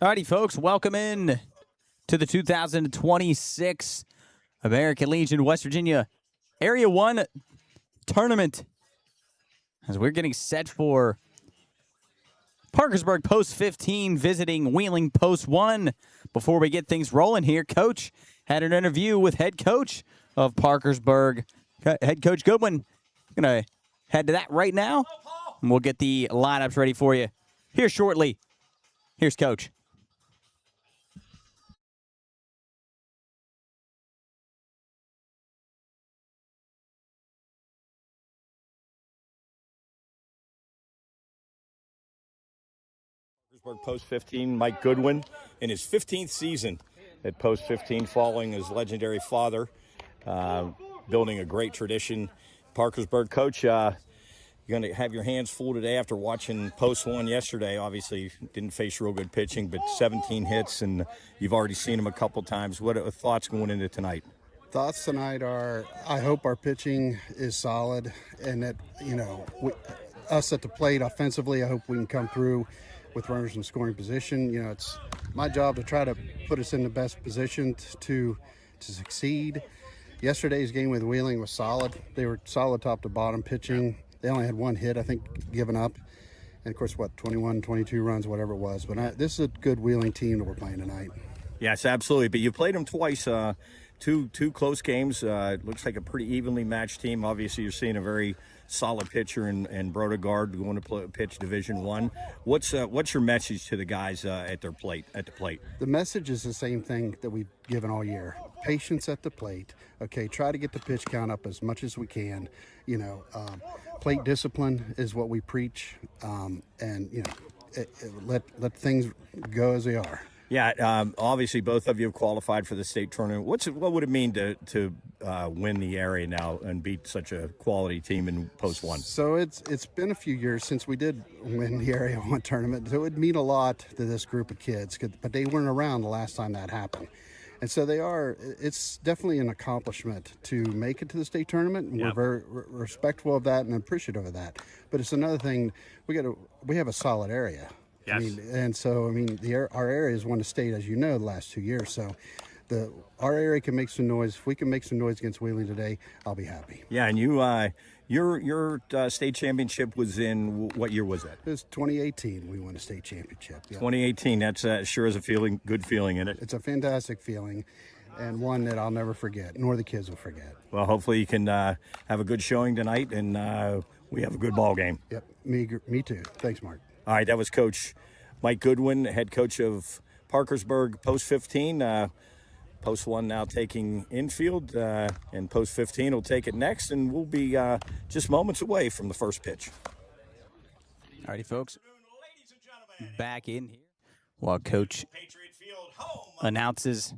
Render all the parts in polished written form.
Alrighty, folks, welcome in to the 2026 American Legion West Virginia Area 1 tournament as we're getting set for Parkersburg Post 15 visiting Wheeling Post 1. Before we get things rolling here, Coach had an interview with head coach of Parkersburg, head coach Goodwin. Going to head to that right now, and we'll get the lineups ready for you here shortly. Here's Coach. Parkersburg Post 15, Mike Goodwin, in his 15th season at Post 15, following his legendary father, building a great tradition. Parkersburg, Coach, you're going to have your hands full today after watching Post 1 yesterday. Obviously, didn't face real good pitching, but 17 hits, and you've already seen him a couple times. What are thoughts going into tonight? Thoughts tonight are, I hope our pitching is solid, and that, us at the plate offensively, I hope we can come through with runners in scoring position. It's my job to try to put us in the best position to succeed. Yesterday's game with Wheeling was solid. They were solid top to bottom pitching. They only had one hit, I think, given up. And, of course, 21, 22 runs, whatever it was. But this is a good Wheeling team that we're playing tonight. Yes, absolutely. But you played them twice, two close games. It looks like a pretty evenly matched team. Obviously, you're seeing a very solid pitcher in Brodegard going to pitch Division I. What's your message to the guys at the plate? The message is the same thing that we've given all year. Patience at the plate. Okay, try to get the pitch count up as much as we can. Plate discipline is what we preach, and let things go as they are. Yeah, obviously both of you have qualified for the state tournament. What would it mean to win the area now and beat such a quality team in Post 1? So it's been a few years since we did win the Area 1 tournament, so it would mean a lot to this group of kids, but they weren't around the last time that happened. And so it's definitely an accomplishment to make it to the state tournament, and Yep. We're very respectful of that and appreciative of that. But it's another thing, we have a solid area. Yes. Our area has won the state, as you know, the last 2 years. So our area can make some noise. If we can make some noise against Wheeling today, I'll be happy. Yeah, and your state championship was in what year was that? It was 2018 we won a state championship. Yep. 2018. That's sure is a good feeling in it. It's a fantastic feeling, and one that I'll never forget, nor the kids will forget. Well, hopefully you can have a good showing tonight, and we have a good ball game. Yep, me too. Thanks, Mark. All right, that was Coach Mike Goodwin, head coach of Parkersburg Post 15. Post 1 now taking infield, and Post 15 will take it next, and we'll be just moments away from the first pitch. Alrighty, folks, back in here while Coach announces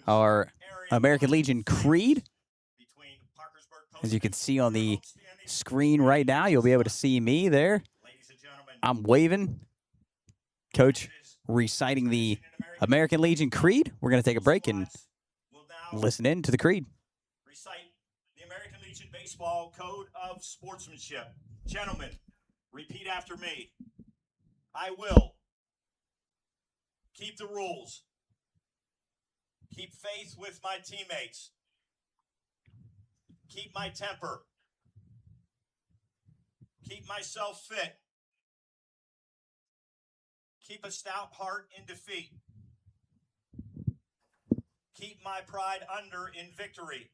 our American Legion Creed. As you can see on the screen right now, you'll be able to see me there. I'm waving. Coach reciting the American Legion Creed. We're going to take a break and listen in to the Creed. Recite the American Legion Baseball Code of Sportsmanship. Gentlemen, repeat after me. I will keep the rules. Keep faith with my teammates. Keep my temper. Keep myself fit. Keep a stout heart in defeat. Keep my pride under in victory.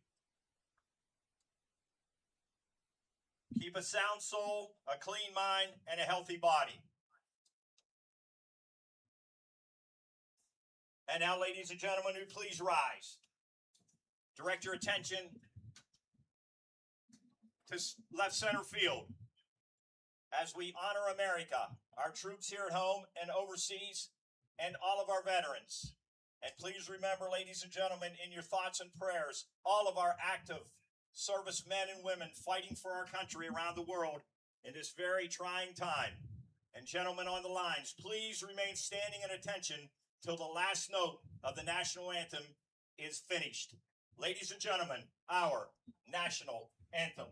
Keep a sound soul, a clean mind, and a healthy body. And now, ladies and gentlemen, please rise. Direct your attention to left center field as we honor America, our troops here at home and overseas, and all of our veterans. And please remember, ladies and gentlemen, in your thoughts and prayers, all of our active service men and women fighting for our country around the world in this very trying time. And gentlemen on the lines, please remain standing at attention till the last note of the national anthem is finished. Ladies and gentlemen, our national anthem.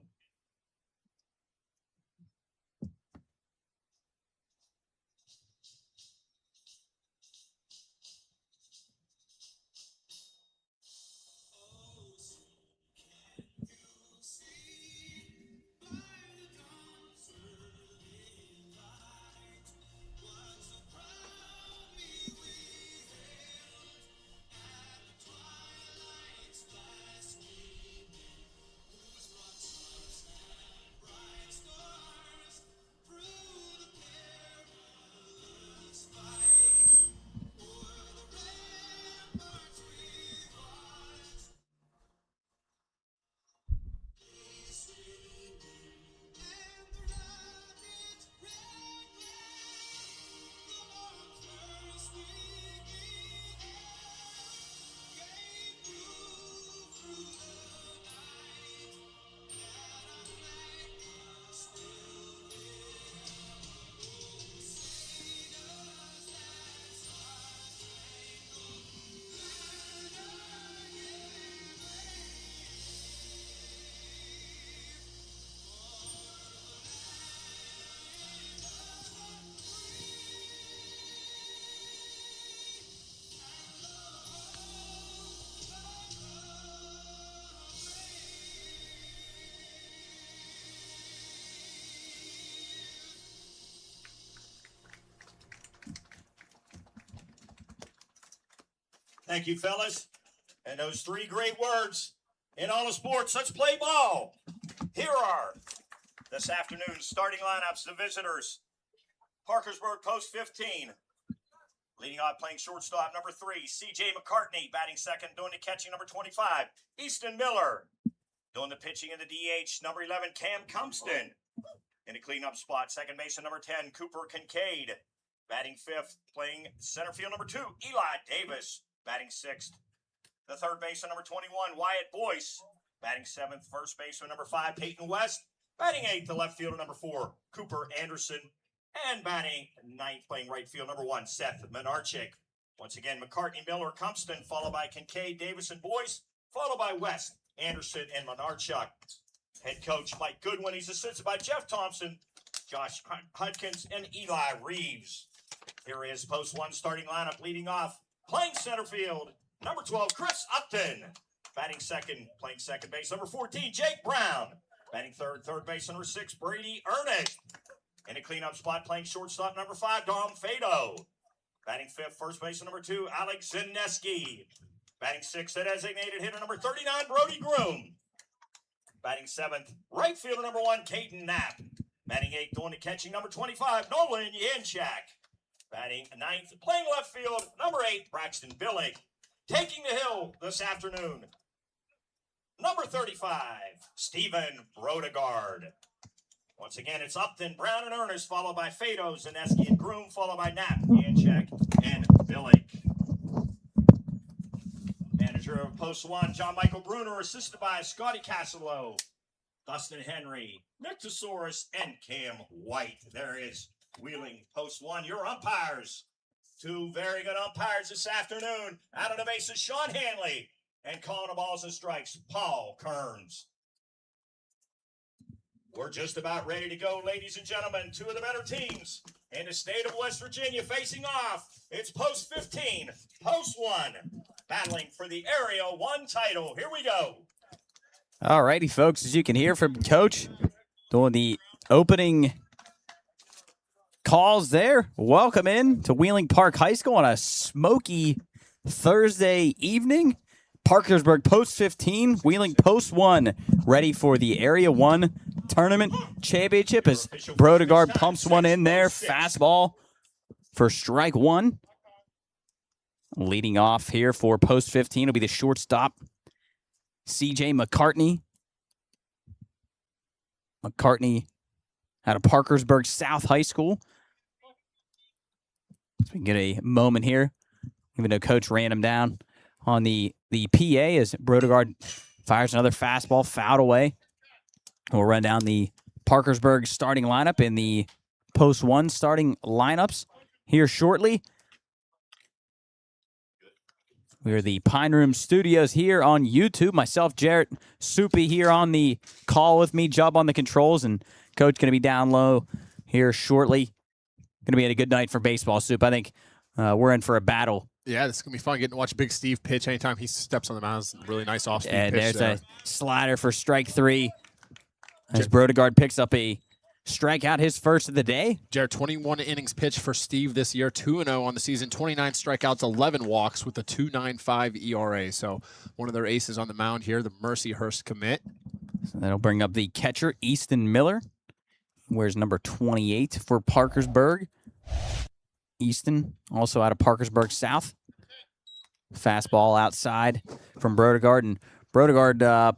Thank you, fellas. And those 3 great words in all of sports. Let's play ball. Here are this afternoon's starting lineups. The visitors, Parkersburg post 15. Leading off playing shortstop, number 3, C.J. McCartney. Batting second, doing the catching, number 25, Easton Miller. Doing the pitching in the DH, number 11, Cam Compston. In the cleanup spot, second baseman, number 10, Cooper Kincaid. Batting fifth, playing center field, number 2, Eli Davis. Batting sixth, the third baseman, number 21, Wyatt Boyce. Batting seventh, first baseman, number 5, Peyton West. Batting eighth, the left fielder, number 4, Cooper Anderson. And batting ninth, playing right field, number 1, Seth Menarchik. Once again, McCartney, Miller, Compston, followed by Kincaid, Davis, and Boyce, followed by West, Anderson, and Menarchuk. Head coach Mike Goodwin. He's assisted by Jeff Thompson, Josh Hudkins, and Eli Reeves. Here is post 1 starting lineup leading off. Playing center field, number 12, Chris Upton. Batting second, playing second base, number 14, Jake Brown. Batting third base, number 6, Brady Ernest. In a cleanup spot, playing shortstop, number 5, Dom Fado. Batting fifth, first base, number 2, Alex Zineski. Batting sixth, the designated hitter, number 39, Brody Groom. Batting seventh, right fielder, number 1, Caden Knapp. Batting eighth, doing the catching, number 25, Nolan Yanchak. Batting ninth, playing left field, number 8, Braxton Billick. Taking the hill this afternoon, number 35, Stephen Brodegard. Once again, it's Upton, Brown, and Ernest, followed by Fado, Zaneski, and Groom, followed by Knapp, Yanchak, and Billick. Manager of Post 1, John Michael Bruner, assisted by Scotty Castillo, Dustin Henry, Nick Tesaurus, and Cam White. There is Wheeling Post 1. Your umpires. 2 very good umpires this afternoon. Out of the bases, Sean Hanley. And calling the balls and strikes, Paul Kearns. We're just about ready to go, ladies and gentlemen. 2 of the better teams in the state of West Virginia facing off. It's Post 15, Post 1, battling for the Area 1 title. Here we go. All righty, folks. As you can hear from Coach doing the opening calls there. Welcome in to Wheeling Park High School on a smoky Thursday evening. Parkersburg Post 15, Wheeling Post 1, ready for the Area 1 Tournament Championship as Brodegard pumps one in there. Fastball for strike 1. Leading off here for Post 15 will be the shortstop, C.J. McCartney. McCartney out of Parkersburg South High School. So we can get a moment here, even though Coach ran him down on the PA as Brodegard fires another fastball, fouled away. We'll run down the Parkersburg starting lineup in the Post 1 starting lineups here shortly. We're the Pine Room Studios here on YouTube. Myself, Jarrett Soupy here on the call with me, Jubb on the controls, and Coach going to be down low here shortly. Going to be a good night for baseball, Soup. I think we're in for a battle. Yeah, this is going to be fun getting to watch Big Steve pitch anytime he steps on the mound. It's a really nice off-speed And pitch. there's a slider for strike 3 as Brodegard picks up a strikeout, his first of the day. Jared, 21 innings pitched for Steve this year, 2-0 on the season, 29 strikeouts, 11 walks with a 2.95 ERA. So one of their aces on the mound here, the Mercyhurst commit. So that'll bring up the catcher, Easton Miller. Wears number 28 for Parkersburg. Easton, also out of Parkersburg South. Fastball outside from Brodegard. And Brodegard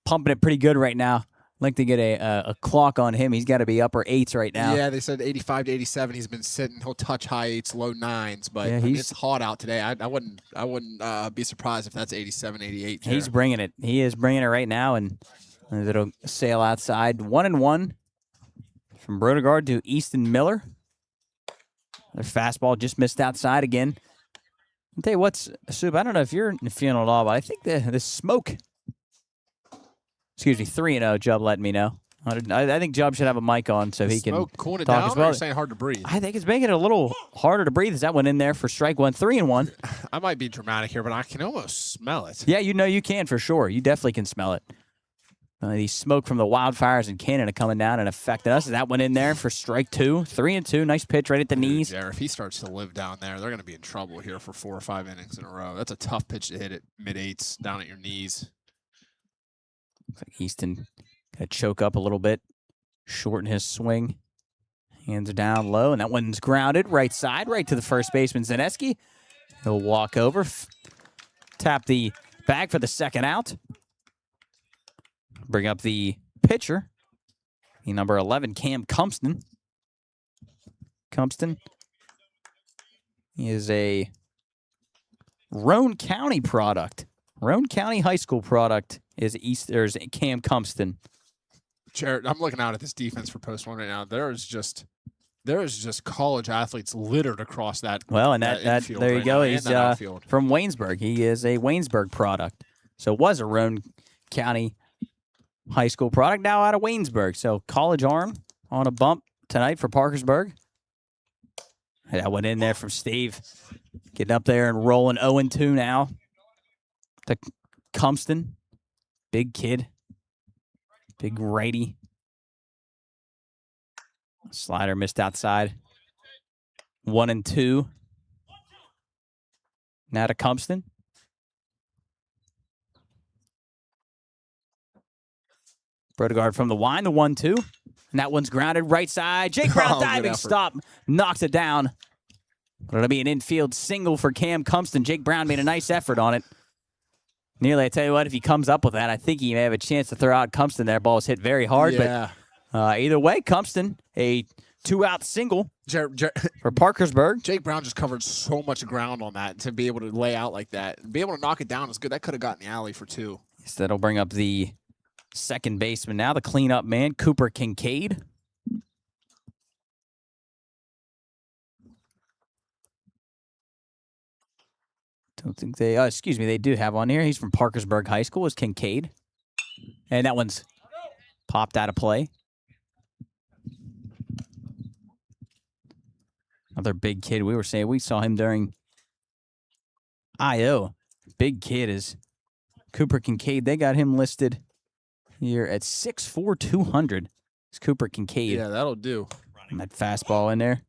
pumping it pretty good right now. I'd like to get a clock on him. He's got to be upper 8s right now. Yeah, they said 85 to 87. He's been sitting. He'll touch high 8s, low 9s, but yeah, I mean, it's hot out today. I wouldn't be surprised if that's 87, 88. Jared. He's bringing it. He is bringing it right now, and it'll sail outside. 1-1 from Brodegard to Easton Miller. Their fastball just missed outside again. I'll tell you what's, Soup, I don't know if you're feeling it all, but I think the smoke, 3-0, Jubb letting me know. I think Jubb should have a mic on so he can cooling it talk down, as well. or you're saying hard to breathe? I think it's making it a little harder to breathe as that went in there for strike 1, 3-1. I might be dramatic here, but I can almost smell it. Yeah, you can for sure. You definitely can smell it. The smoke from the wildfires in Canada coming down and affecting us. That one in there for strike 2. 3-2. Nice pitch right at the knees. Jared, if he starts to live down there, they're going to be in trouble here for 4 or 5 innings in a row. That's a tough pitch to hit at mid-8s, down at your knees. Looks like Easton going to choke up a little bit, shorten his swing. Hands are down low, and that one's grounded right side, right to the first baseman, Zaneski. He'll walk over, tap the bag for the second out. Bring up the pitcher, the number 11, Cam Cumpston. Cumpston is a Roane County product. Roane County High School product is Cam Cumpston. Jared, I'm looking out at this defense for post 1 right now. There is just college athletes littered across that. Well, and that infield there you right go. now, He's and that outfield. from Waynesburg. He is a Waynesburg product. So was a Roane County High School product, now out of Waynesburg. So college arm on a bump tonight for Parkersburg. That went in there from Steve. Getting up there and rolling 0-2 now. To Cumpston. Big kid. Big righty. Slider missed outside. 1-2. Now to Cumpston. Brodegard from the line, the 1-2. And that one's grounded right side. Jake Brown diving stop. Knocks it down. But it'll be an infield single for Cam Cumpston. Jake Brown made a nice effort on it. Nearly, I tell you what, if he comes up with that, I think he may have a chance to throw out Cumpston there. Ball was hit very hard. Yeah. But either way, Cumpston, a 2-out single for Parkersburg. Jake Brown just covered so much ground on that to be able to lay out like that. Be able to knock it down is good. That could have gotten the alley for 2. So that'll bring up the second baseman now, the cleanup man, Cooper Kincaid. Don't think they, they do have on here. He's from Parkersburg High School, is Kincaid. And that one's popped out of play. Another big kid. We were saying we saw him during I.O. Big kid is Cooper Kincaid. They got him listed here at 6'4", 200. It's Cooper Kincaid. Yeah, that'll do. And that fastball in there.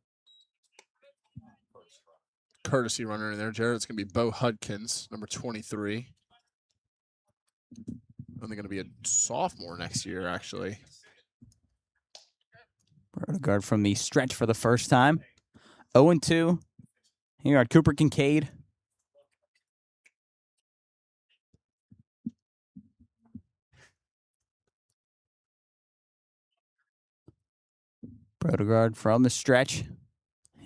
Courtesy runner in there, Jared. It's going to be Bo Hudkins, number 23. Only going to be a sophomore next year, actually. Brodegard from the stretch for the first time. 0-2. Here are Cooper Kincaid. Brodegard from the stretch.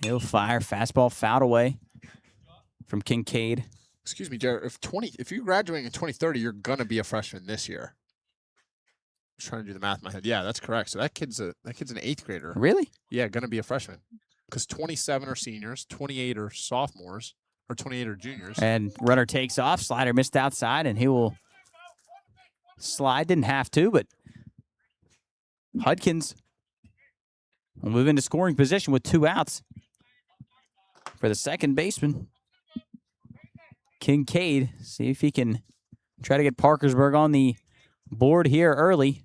He'll fire. Fastball fouled away from Kincaid. Excuse me, Jared. If you're graduating in 2030, you're gonna be a freshman this year. I'm just trying to do the math in my head. Yeah, that's correct. So that kid's an 8th grader. Really? Yeah, gonna be a freshman. Because 27 are seniors, 28 are sophomores, or 28 are juniors. And runner takes off. Slider missed outside, and he will slide. Didn't have to, but Hudkins will move into scoring position with 2 outs for the second baseman. Kincaid, see if he can try to get Parkersburg on the board here early.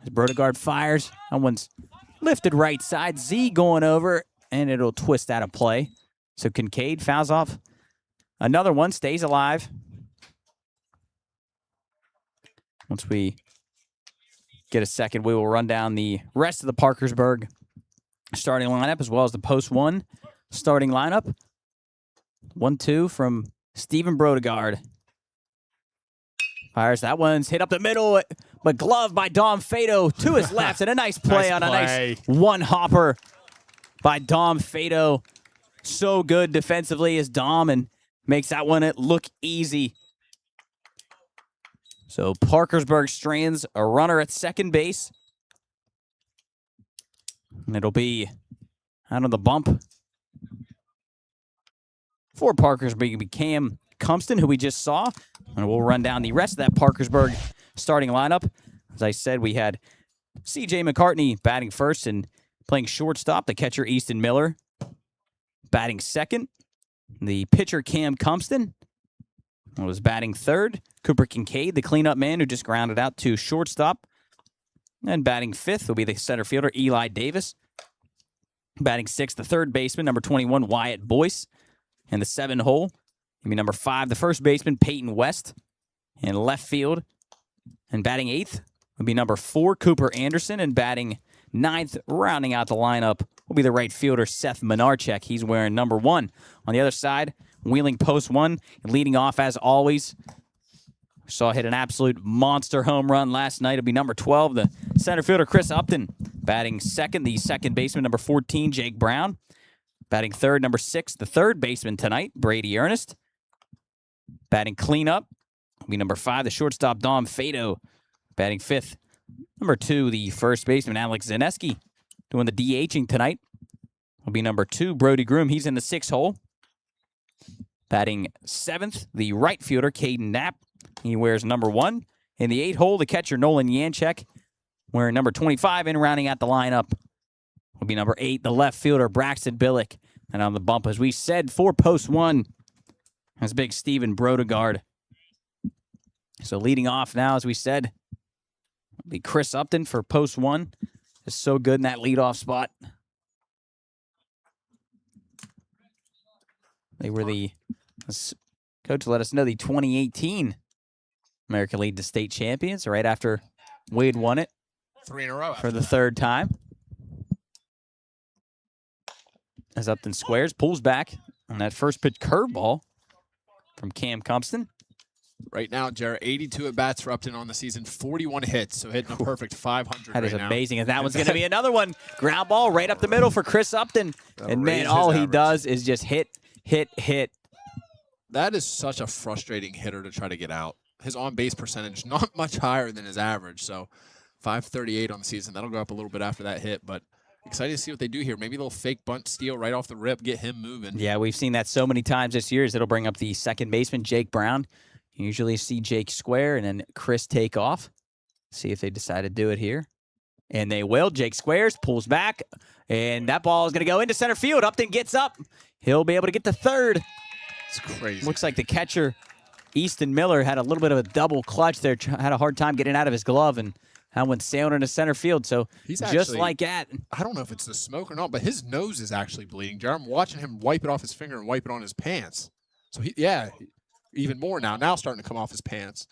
As Brodegard fires, that one's lifted right side. Z going over, and it'll twist out of play. So Kincaid fouls off. Another one stays alive. Once we get a second, we will run down the rest of the Parkersburg starting lineup as well as the post 1 starting lineup. 1-2 from Stephen Brodegard. Fires. That one's hit up the middle, but gloved by Dom Fado to his left, and a nice play on a nice one-hopper by Dom Fado. So good defensively as Dom, and makes that one look easy. So Parkersburg strands a runner at second base. And it'll be out on the bump for Parkersburg, Cam Cumpston, who we just saw. And we'll run down the rest of that Parkersburg starting lineup. As I said, we had C.J. McCartney batting first and playing shortstop. The catcher, Easton Miller, batting second. The pitcher, Cam Cumpston, Was batting third, Cooper Kincaid, the cleanup man who just grounded out to shortstop. And batting fifth will be the center fielder, Eli Davis. Batting sixth, the third baseman, number 21, Wyatt Boyce. And the 7 hole, will be number 5, the first baseman, Peyton West. In left field, and batting 8th will be number 4, Cooper Anderson. And batting 9th, rounding out the lineup, will be the right fielder, Seth Menarchek. He's wearing number 1. On the other side, Wheeling post 1, leading off as always. Saw hit an absolute monster home run last night. It'll be number 12, the center fielder, Chris Upton. Batting second, the second baseman, number 14, Jake Brown. Batting third, number 6, the third baseman tonight, Brady Ernest. Batting cleanup will be number 5, the shortstop, Dom Fado. Batting fifth, number 2, the first baseman, Alex Zaneski. Doing the DHing tonight will be number 2, Brody Groom. He's in the 6 hole. Batting 7th, the right fielder, Caden Knapp. He wears number 1. In the 8 hole, the catcher, Nolan Yanchek, wearing number 25. And rounding out the lineup will be number 8, the left fielder, Braxton Billick. And on the bump, as we said, for post 1, that's big Steven Brodegard. So leading off now, as we said, will be Chris Upton for post 1. Is so good in that leadoff spot. They were the, coach let us know, the 2018 American League to state champions right after Wade won it 3 in a row for the 3rd time. As Upton squares, pulls back on that first pitch curveball from Cam Compston. Right now, Jared, 82 at-bats for Upton on the season, 41 hits, so hitting a perfect 500 That is right now. amazing. And that one's going to be another one. Ground ball right up the middle for Chris Upton. That'll And, man, raise all his he average. does is just hit. That is such a frustrating hitter to try to get out. His on-base percentage not much higher than his average, so 538 on the season. That'll go up a little bit after that hit, but excited to see what they do here. Maybe a little fake bunt steal right off the rip, get him moving. Yeah, we've seen that so many times this year. It'll bring up the second baseman, Jake Brown. You usually see Jake square and then Chris take off. See if they decide to do it here. And they will. Jake squares, pulls back, and that ball is going to go into center field. Upton gets up. He'll be able to get to third. It's crazy. Looks like the catcher, Easton Miller, had a little bit of a double clutch there. Had a hard time getting out of his glove, and that went sailing into center field. So He's just actually- like that. I don't know if it's the smoke or not, but his nose is actually bleeding. Jared, I'm watching him wipe it off his finger and wipe it on his pants. So, even more now. Now starting to come off his pants.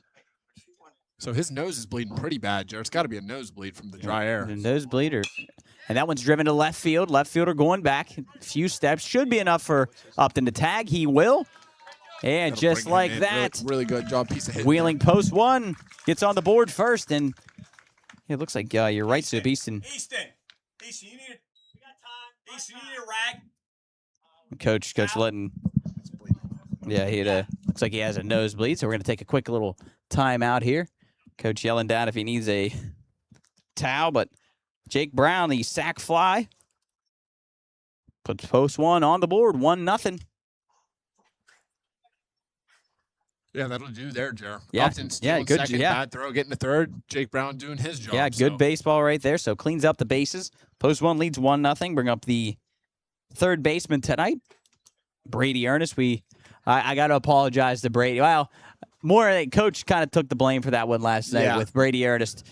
So his nose is bleeding pretty bad, Jared. It's got to be a nosebleed from the dry air. The nosebleed, and that one's driven to left field. Left fielder going back a few steps. Should be enough for Upton to tag. He will. And That'll just bring him like in. that, Really good job. Piece of hit. Wheeling post 1 gets on the board first. And it looks like you're right, Soup. Easton. Easton, you need Easton, you need a rag. Coach letting. Yeah, looks like he has a nosebleed. So we're going to take a quick little timeout here. Coach yelling down if he needs a towel. But Jake Brown, the sack fly, puts post 1 on the board, 1-0. Yeah, that'll do there, Jared. Yeah, Upton stealing good, second, yeah. bad throw, getting to third. Jake Brown doing his job. Yeah, good so. baseball right there. So cleans up the bases. Post 1 leads 1-0. Bring up the third baseman tonight, Brady Ernest. I got to apologize to Brady. Well, Coach kind of took the blame for that one last night with Brady Ernest.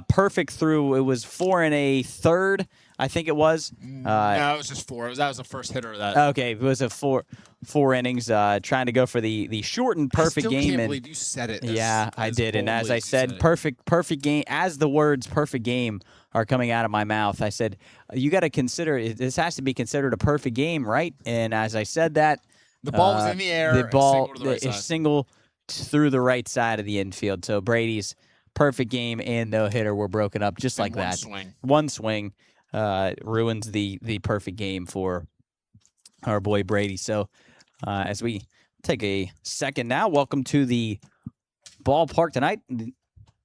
Perfect through. It was 4 1/3, I think it was. No, it was just 4. That was the first hitter of that. Okay, it was a four innings. Trying to go for the shortened perfect I still game. can't and believe you said it. I did. And as boldly I you said, it. perfect game. As the words "perfect game" are coming out of my mouth, I said, you got to consider this has to be considered a perfect game, right? And as I said that, the ball was in the air. The ball, single to the right side. single through the right side of the infield. So Brady's perfect game and no hitter were broken up just like one that. Swing. One swing ruins the perfect game for our boy Brady. So as we take a second now, welcome to the ballpark tonight.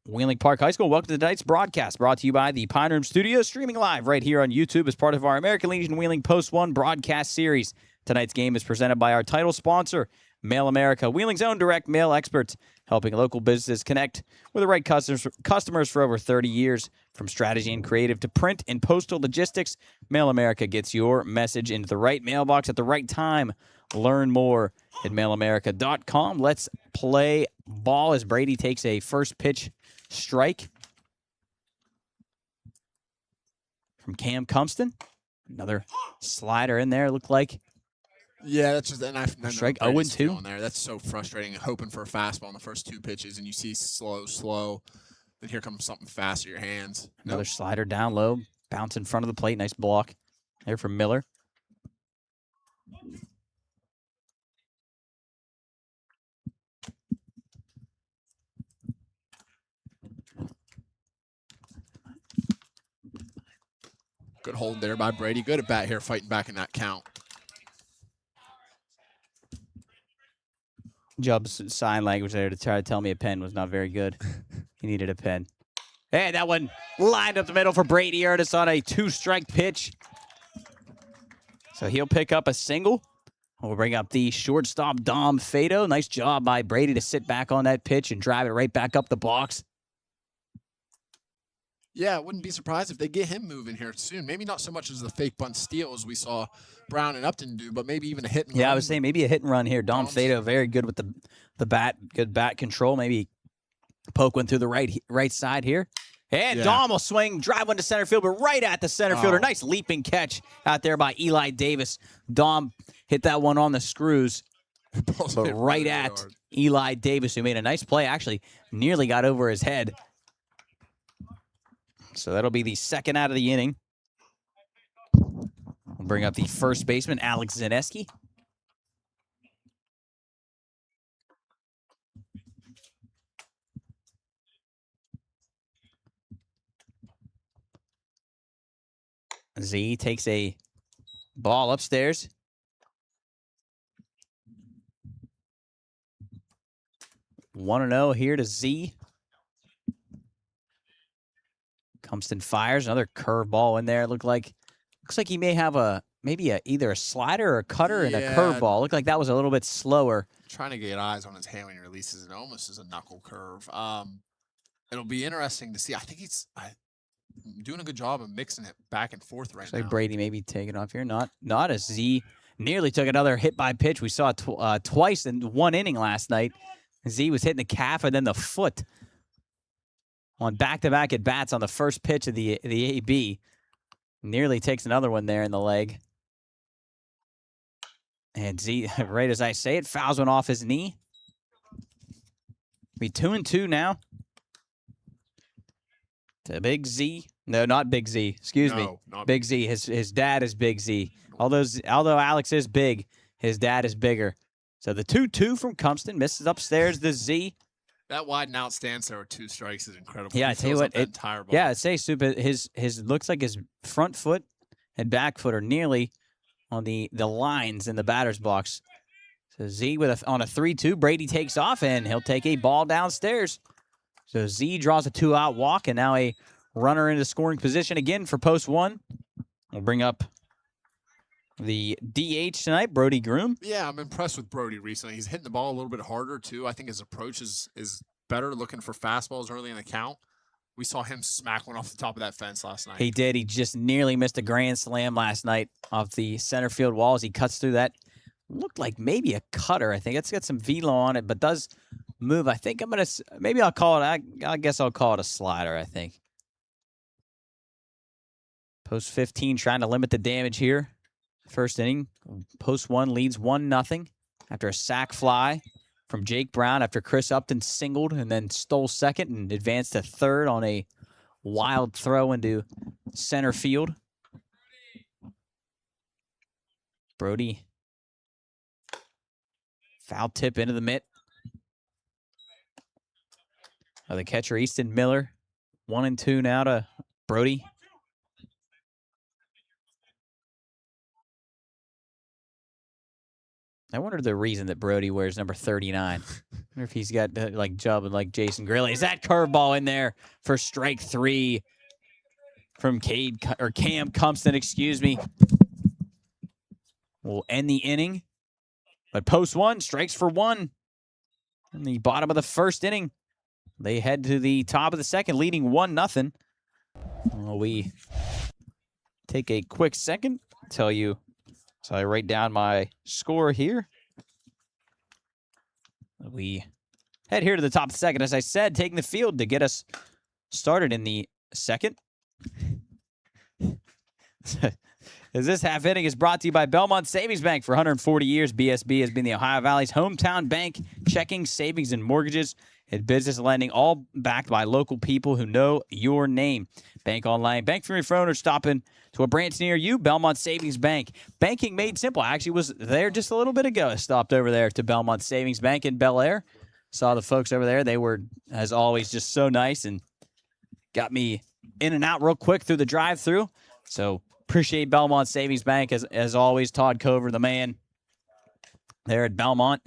Wheeling Park High School. Welcome to tonight's broadcast, brought to you by the Pine Room Studios, streaming live right here on YouTube as part of our American Legion Wheeling Post 1 broadcast series. Tonight's game is presented by our title sponsor, Mail America, Wheeling's own direct mail experts, helping local businesses connect with the right customers for over 30 years. From strategy and creative to print and postal logistics, Mail America gets your message into the right mailbox at the right time Learn more at mailamerica.com. Let's play ball as Brady takes a first pitch strike from Cam Cumston. Another slider in there, looked like. Yeah, that's just I Strike know Brady's 0-2. feeling there. That's so frustrating. Hoping for a fastball in the first 2 pitches, and you see slow. Then here comes something fast at your hands. Another slider down low, bounce in front of the plate. Nice block there from Miller. Good hold there by Brady. Good at bat here, fighting back in that count. Jubb's sign language there to try to tell me a pen was not very good. He needed a pen. Hey, that one lined up the middle for Brady Ernest on a 2-strike pitch. So he'll pick up a single. We'll bring up the shortstop, Dom Fado. Nice job by Brady to sit back on that pitch and drive it right back up the box. Yeah, I wouldn't be surprised if they get him moving here soon. Maybe not so much as the fake bunt steals we saw Brown and Upton do, but maybe even a hit and run. Yeah, I was saying maybe a hit and run here. Dom Fado, very good with the bat, good bat control. Maybe poke one through the right side here. And Yeah. Dom will swing, drive one to center field, but right at the center fielder. Nice leaping catch out there by Eli Davis. Dom hit that one on the screws, but right at Eli Davis, who made a nice play. Actually, nearly got over his head. So that'll be the second out of the inning. We'll bring up the first baseman, Alex Zaneski. Z takes a ball upstairs. One 1-0 here to Z. Cumston fires another curveball in there. Looks like he may have either a slider or a cutter and a curveball. Looked like that was a little bit slower. Trying to get eyes on his hand when he releases it. Almost as a knuckle curve. It'll be interesting to see. I think he's doing a good job of mixing it back and forth right now. Like Brady maybe taking off here. Not as Z nearly took another hit by pitch. We saw it twice in one inning last night. Z was hitting the calf and then the foot on back-to-back at bats on the first pitch of the AB. Nearly takes another one there in the leg. And Z, right as I say it, fouls one off his knee. Be 2-2 now. To Big Z. No, not Big Z. Excuse me. Not Big Z. His dad is Big Z. Although Alex is big, his dad is bigger. So the 2-2 from Cumston misses upstairs the Z. That wide and out stance there with 2 strikes is incredible. Yeah, He I tell you fills what, up that entire ball. yeah, I'd say Super. His looks like his front foot and back foot are nearly on the lines in the batter's box. So Z on a 3-2. Brady takes off and he'll take a ball downstairs. So Z draws a 2-out walk and now a runner into scoring position again for post 1. We'll bring up the DH tonight, Brody Groom. Yeah, I'm impressed with Brody recently. He's hitting the ball a little bit harder, too. I think his approach is better, looking for fastballs early in the count. We saw him smack one off the top of that fence last night. He did. He just nearly missed a grand slam last night off the center field wall as he cuts through that. Looked like maybe a cutter. I think it's got some velo on it, but does move. I think I'll call it. I guess I'll call it a slider, I think. Post 15 trying to limit the damage here. First inning, post 1 leads 1-0 after a sac fly from Jake Brown after Chris Upton singled and then stole second and advanced to third on a wild throw into center field. Brody, foul tip into the mitt. The catcher, Easton Miller, 1-2 now to Brody. I wonder the reason that Brody wears number 39. I wonder if he's got like Jubb and like Jason Grilly. Is that curveball in there for strike 3 from Cam Cumston, excuse me. We'll end the inning. But post 1, strikes for 1. In the bottom of the first inning, they head to the top of the second, leading 1-0. Well, we take a quick second, tell you So I write down my score here. We head here to the top of the second. As I said, taking the field to get us started in the second. As this half inning is brought to you by Belmont Savings Bank. For 140 years, BSB has been the Ohio Valley's hometown bank, checking, savings, and mortgages and business lending, all backed by local people who know your name. Bank online, bank from your phone, or stop in to a branch near you. Belmont Savings Bank. Banking made simple. I actually was there just a little bit ago. I stopped over there to Belmont Savings Bank in Bel Air. Saw the folks over there. They were, as always, just so nice and got me in and out real quick through the drive-thru. So appreciate Belmont Savings Bank, as always. Todd Cover, the man there at Belmont.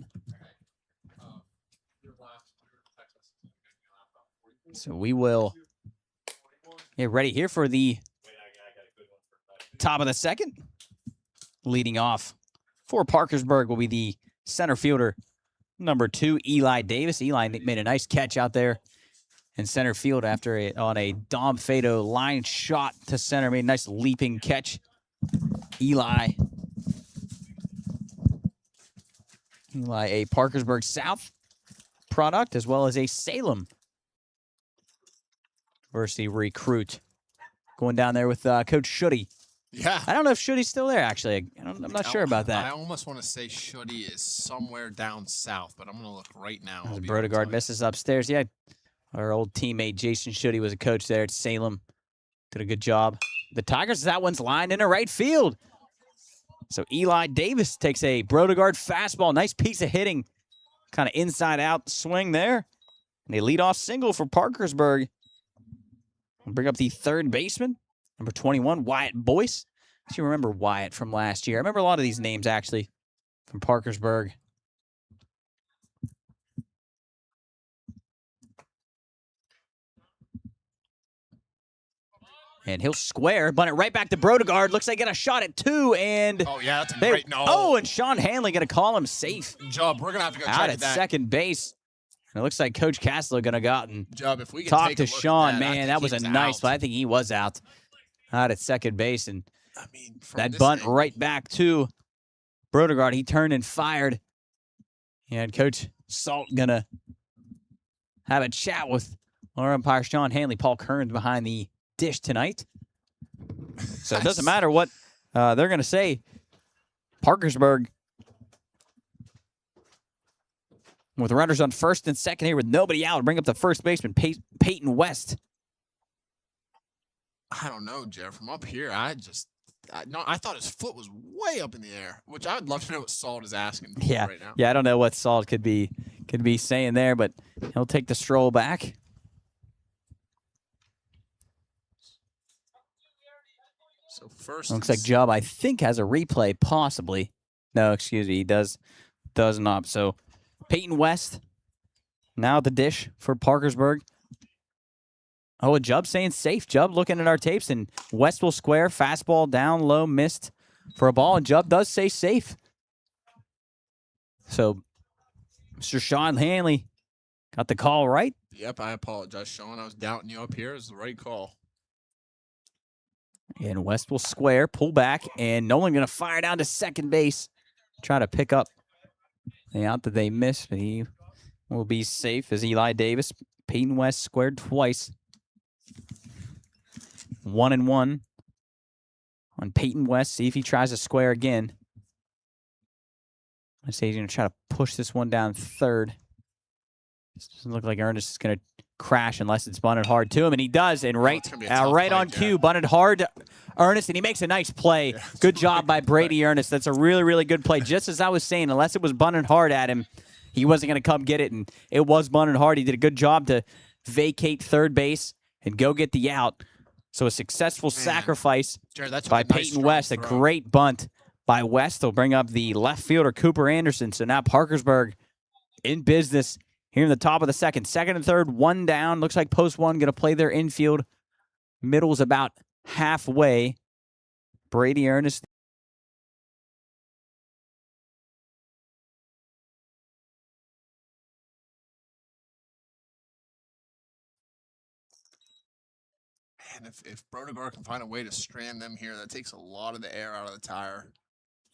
So we will get ready here for the top of the second. Leading off for Parkersburg will be the center fielder, number 2, Eli Davis. Eli made a nice catch out there in center field after on a Dom Fado line shot to center. Made a nice leaping catch. Eli, a Parkersburg South product, as well as a Salem University recruit. Going down there with Coach Shuddy. Yeah. I don't know if Shuddy's still there, actually. I'm not sure about that. I almost want to say Shuddy is somewhere down south, but I'm going to look right now. As Brodegard misses upstairs. Yeah, our old teammate Jason Shuddy was a coach there at Salem. Did a good job. The Tigers, that one's lined into right field. So Eli Davis takes a Brodegard fastball. Nice piece of hitting. Kind of inside-out swing there. And a leadoff single for Parkersburg. We'll bring up the third baseman, number 21, Wyatt Boyce. You remember Wyatt from last year. I remember a lot of these names, actually, from Parkersburg. And he'll square, bunt it right back to Brodegard. Looks like he got a shot at 2, and oh yeah, that's a great no. Oh, and Sean Hanley gonna call him safe. Jubb, we're gonna have to go out check at that. second base. And it looks like Coach Castler gonna go out and Jubb, if we can talk take to a look Sean. at that, Man, that was a nice play. I think he was out at second base, and I mean, that bunt right back to Brodegard. He turned and fired. And Coach Salt gonna have a chat with our umpire Sean Hanley. Paul Kearns behind the dish tonight. So it doesn't matter what they're going to say. Parkersburg, with runners on first and second here with nobody out, bring up the first baseman, Peyton West. I don't know, Jeff. From up here, I thought his foot was way up in the air, which I would love to know what Salt is asking for right now. Yeah, I don't know what Salt could be saying there, but he'll take the stroll back. So first, looks like Jubb, I think, has a replay, possibly. No, excuse me, he does not. So Peyton West now at the dish for Parkersburg. Oh, and Jubb saying safe. Jubb looking at our tapes, and West will square. Fastball down low, missed for a ball, and Jubb does say safe. So Mr. Sean Hanley got the call right. Yep, I apologize, Sean. I was doubting you up here. It was the right call. And West will square, pull back, and Nolan going to fire down to second base. Try to pick up the out that they missed, but he will be safe as Eli Davis. Peyton West squared twice. 1-1 on Peyton West. See if he tries to square again. I say he's going to try to push this one down third. This doesn't look like Ernest is going to crash unless it's bunted hard to him, and he does. And right on cue, bunted hard to Ernest, and he makes a nice play. Yeah, good job by Brady Ernest. That's a really, really good play. Just as I was saying, unless it was bunted hard at him, he wasn't going to come get it, and it was bunted hard. He did a good job to vacate third base and go get the out. So a successful sacrifice Jared, by Peyton West. A great bunt by West. They'll bring up the left fielder, Cooper Anderson. So now Parkersburg in business here in the top of the second. Second and third, one down. Looks like post one going to play their infield. Middle's about halfway. Brady Ernest. And if Brodegard can find a way to strand them here, that takes a lot of the air out of the tire.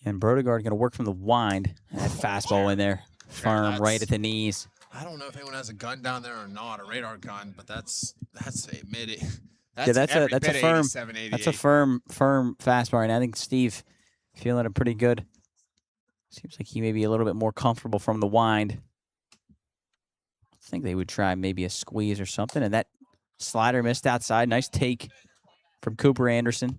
And Brodegard going to work from the wind. That fastball in there. Firm, right at the knees. I don't know if anyone has a gun down there or not, a radar gun, but that's a mid. Yeah, that's a firm. 87, 88. That's a firm fastball, and I think Steve feeling it pretty good. Seems like he may be a little bit more comfortable from the wind. I think they would try maybe a squeeze or something, and that slider missed outside. Nice take from Cooper Anderson.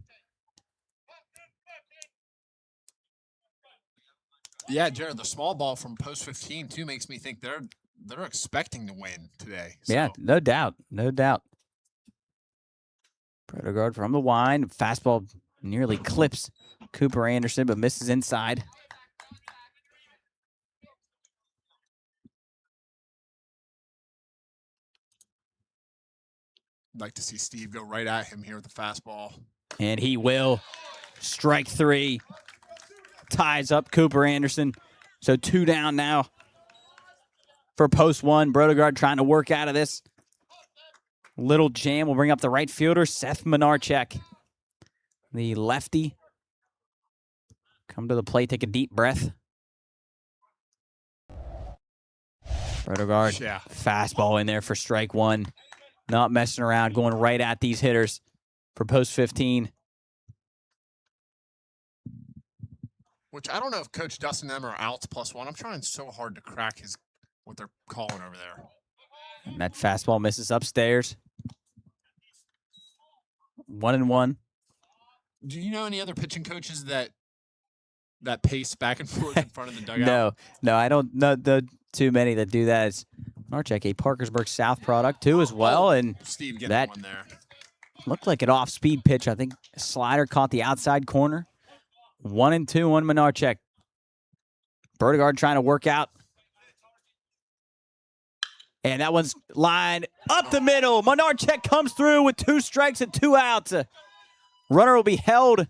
Yeah, Jared, the small ball from post 15 too makes me think they're expecting to win today. So. Yeah, no doubt, no doubt. Brodegard from the wind. Fastball nearly clips Cooper Anderson, but misses inside. I'd like to see Steve go right at him here with the fastball. And he will. Strike 3. Ties up Cooper Anderson. So 2 down now for post 1. Brodegard trying to work out of this. Little jam will bring up the right fielder, Seth Menarchek. The lefty. Come to the plate, take a deep breath. Brodegard, Yeah. fastball in there for strike 1. Not messing around, going right at these hitters for post 15. Which I don't know if Coach Dustin and them are outs +1. I'm trying so hard to crack what they're calling over there. And that fastball misses upstairs. 1-1. Do you know any other pitching coaches that pace back and forth in front of the dugout? No, I don't know too many that do that. It's Menarchek, a Parkersburg South product too as well, and Steve getting that one there. looked like an off-speed pitch. I think a slider caught the outside corner. 1-2 on Menarchek. Brodegard trying to work out. And that one's lined up the middle. Menarchek comes through with 2 strikes and 2 outs. Runner will be held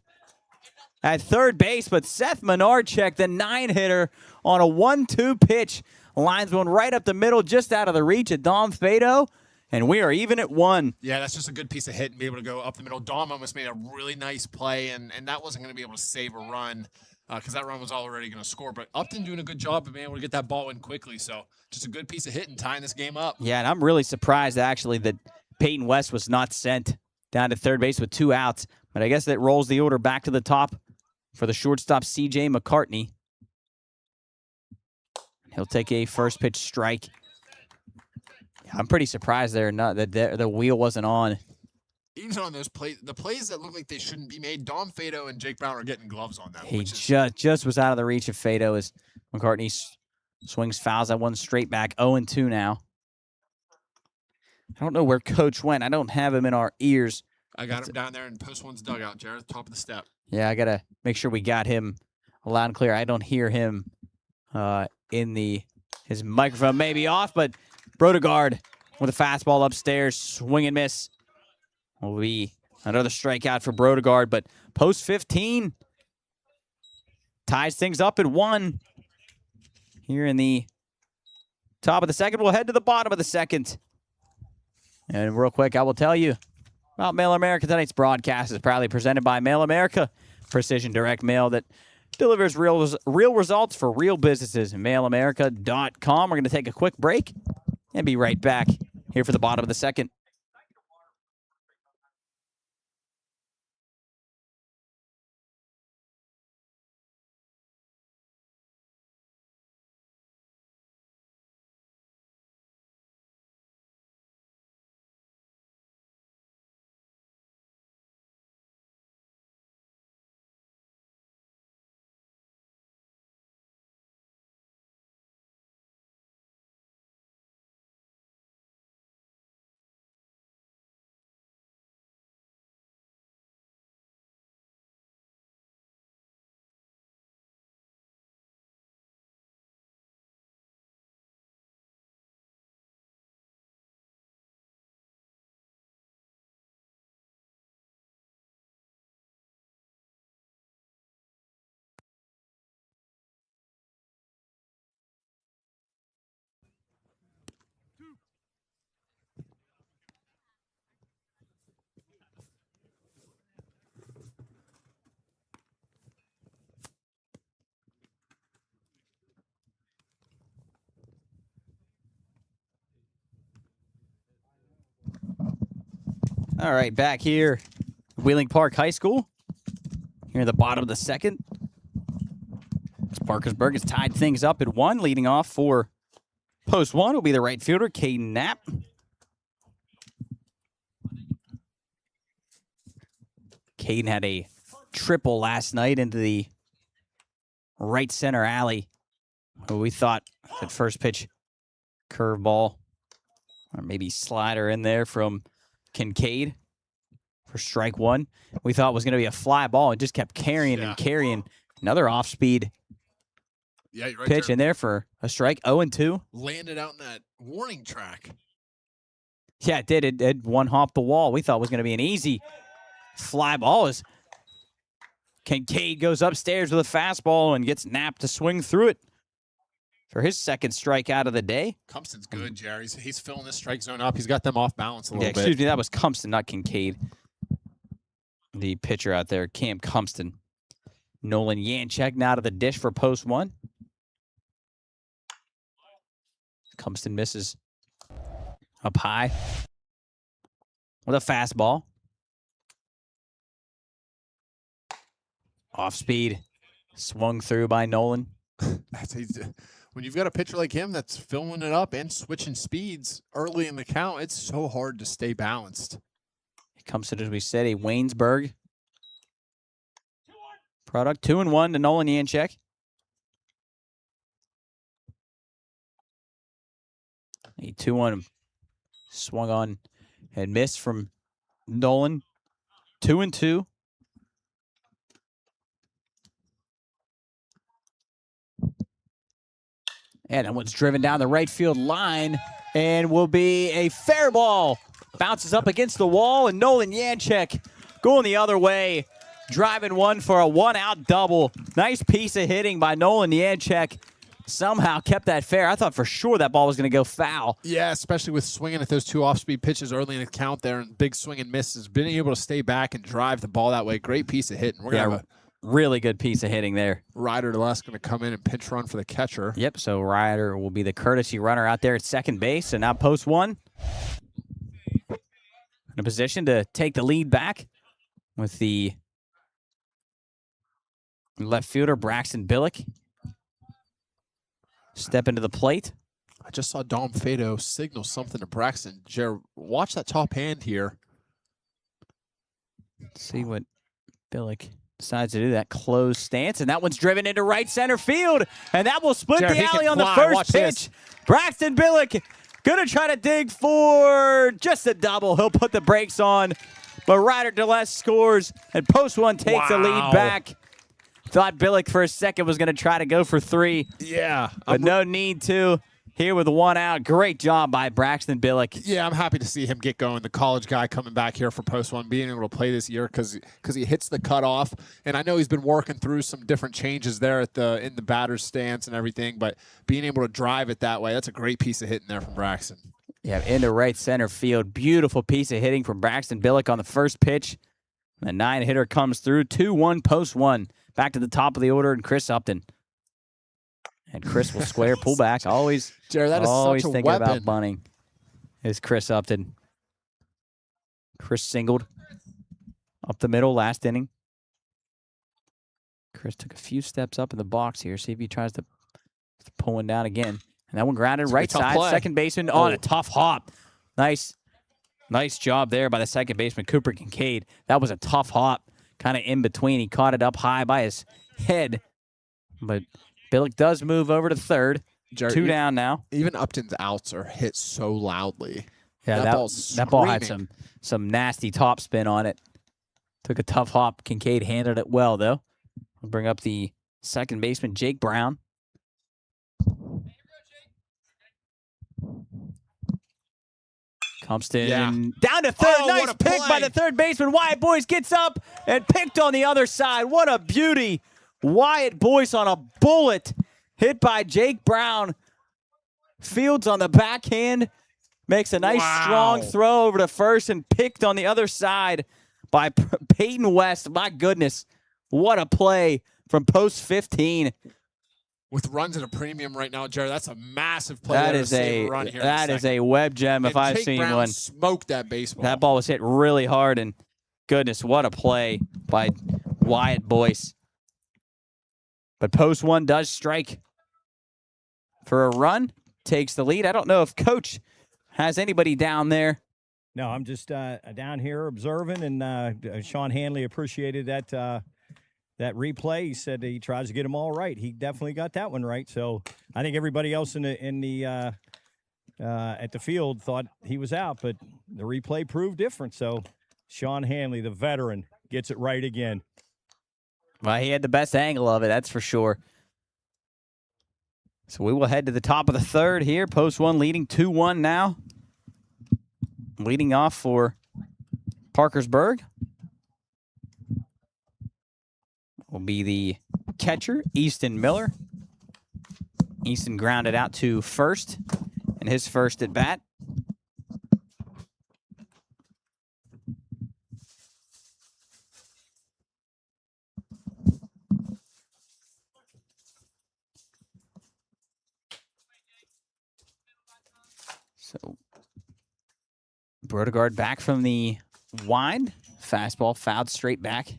at third base, but Seth Menarchek, the 9-hitter, on a 1-2 pitch, lines one right up the middle, just out of the reach of Dom Fado, and we are even at 1. Yeah, that's just a good piece of hit and be able to go up the middle. Dom almost made a really nice play, and that wasn't going to be able to save a run because that run was already going to score. But Upton doing a good job of being able to get that ball in quickly. So just a good piece of hit and tying this game up. Yeah, and I'm really surprised, actually, that Peyton West was not sent down to third base with 2 outs. But I guess that rolls the order back to the top for the shortstop, C.J. McCartney. He'll take a first pitch strike. I'm pretty surprised there not that the wheel wasn't on. Even on those plays, the plays that look like they shouldn't be made, Dom Fado and Jake Brown are getting gloves on them. He just was out of the reach of Fado as McCartney swings fouls that one straight back. 0-2 now. I don't know where Coach went. I don't have him in our ears. I got him down there in post 1's dugout, Jared, top of the step. Yeah, I got to make sure we got him loud and clear. I don't hear him in his microphone may be off, but Brodegard with a fastball upstairs, swing and miss. Will be another strikeout for Brodegard, but post 15 ties things up at 1. Here in the top of the second, we'll head to the bottom of the second. And real quick, I will tell you about Mail America. Tonight's broadcast is proudly presented by Mail America, precision direct mail that delivers real results for real businesses. MailAmerica.com. We're going to take a quick break and be right back here for the bottom of the second. All right, back here, Wheeling Park High School. Here in the bottom of the second. As Parkersburg has tied things up at 1, leading off for post 1 will be the right fielder, Caden Knapp. Caden had a triple last night into the right center alley. We thought at first pitch curveball or maybe slider in there from Kincaid for strike 1. We thought was going to be a fly ball. It just kept carrying and carrying. Another off-speed pitch in there for a strike. 0-2. Landed out in that warning track. Yeah, it did. It one hopped the wall. We thought was going to be an easy fly ball as Kincaid goes upstairs with a fastball and gets Knapp to swing through it for his second strikeout of the day. Cumpston's good, Jerry. He's filling this strike zone up. He's got them off balance a little bit. Excuse me, that was Cumpston, not Kincaid. The pitcher out there, Cam Cumpston. Nolan Yanchek now to the dish for post 1. Cumpston misses up high with a fastball. Off speed, swung through by Nolan. When you've got a pitcher like him that's filling it up and switching speeds early in the count, it's so hard to stay balanced. It comes to, as we said, a Waynesburg product. 2-1 to Nolan Yanchek. A 2-1 swung on and missed from Nolan. 2-2. And that one's driven down the right field line and will be a fair ball. Bounces up against the wall, and Nolan Yanchek going the other way, driving one for a 1-out double. Nice piece of hitting by Nolan Yanchek. Somehow kept that fair. I thought for sure that ball was going to go foul. Yeah, especially with swinging at those 2 off-speed pitches early in the count there and big swing and misses. Being able to stay back and drive the ball that way, great piece of hitting. We're going to have a really good piece of hitting there. Ryder DeLess going to come in and pinch run for the catcher. Yep, so Ryder will be the courtesy runner out there at second base. And now post 1. In a position to take the lead back with the left fielder, Braxton Billick. Step into the plate. I just saw Dom Fado signal something to Braxton. Jared, watch that top hand here. Let's see what Billick decides to do. That closed stance, and that one's driven into right center field, and that will split Jared, the alley on the first pitch. Braxton Billick gonna try to dig for just a double. He'll put the brakes on, but Ryder DeLess scores, and post 1 takes the lead back. Thought Billick for a second was going to try to go for 3. Yeah. But no need to. Here with 1 out. Great job by Braxton Billick. Yeah, I'm happy to see him get going. The college guy coming back here for post 1, being able to play this year because he hits the cutoff. And I know he's been working through some different changes there in the batter's stance and everything, but being able to drive it that way, that's a great piece of hitting there from Braxton. Yeah, into right center field. Beautiful piece of hitting from Braxton Billick on the first pitch. The 9-hitter comes through. 2-1 post 1. Back to the top of the order, and Chris Upton. And Chris will square, pull back. Always, Jared, that is always such a thinking weapon. about bunting. Is Chris Upton. Chris singled up the middle last inning. Chris took a few steps up in the box here. See if he tries to pull one down again. And that one grounded right side. Play. Second baseman on a tough hop. Nice job there by the second baseman, Cooper Kincaid. That was a tough hop. Kind of in between. He caught it up high by his head. But Billick does move over to third. Jared, 2 down now. Even Upton's outs are hit so loudly. Yeah, that ball had some nasty top spin on it. Took a tough hop. Kincaid handled it well, though. We'll bring up the second baseman, Jake Brown. Cumpston down to third. Nice pick by the third baseman. Wyatt Boyce gets up and picked on the other side. What a beauty. Wyatt Boyce on a bullet hit by Jake Brown. Fields on the backhand. Makes a nice strong throw over to first and picked on the other side by Peyton West. My goodness. What a play from post 15. with runs at a premium right now, Jared, that's a massive play. That there to is save a run here in that the is second. a web gem if And I've Jake seen Brown one. smoked that baseball. That ball was hit really hard, and goodness, what a play by Wyatt Boyce. But post one does strike for a run, takes the lead. I don't know if Coach has anybody down there. No, I'm just down here observing, and Sean Hanley appreciated that replay. He said he tries to get them all right. He definitely got that one right. So I think everybody else in the at the field thought he was out, but the replay proved different. So Sean Hanley, the veteran, gets it right again. Well, he had the best angle of it, that's for sure. So we will head to the top of the third here. Post one leading 2-1 now. Leading off for Parkersburg will be the catcher, Easton Miller. Easton grounded out to first in his first at bat. So Brodegard back from the wide. Fastball fouled straight back.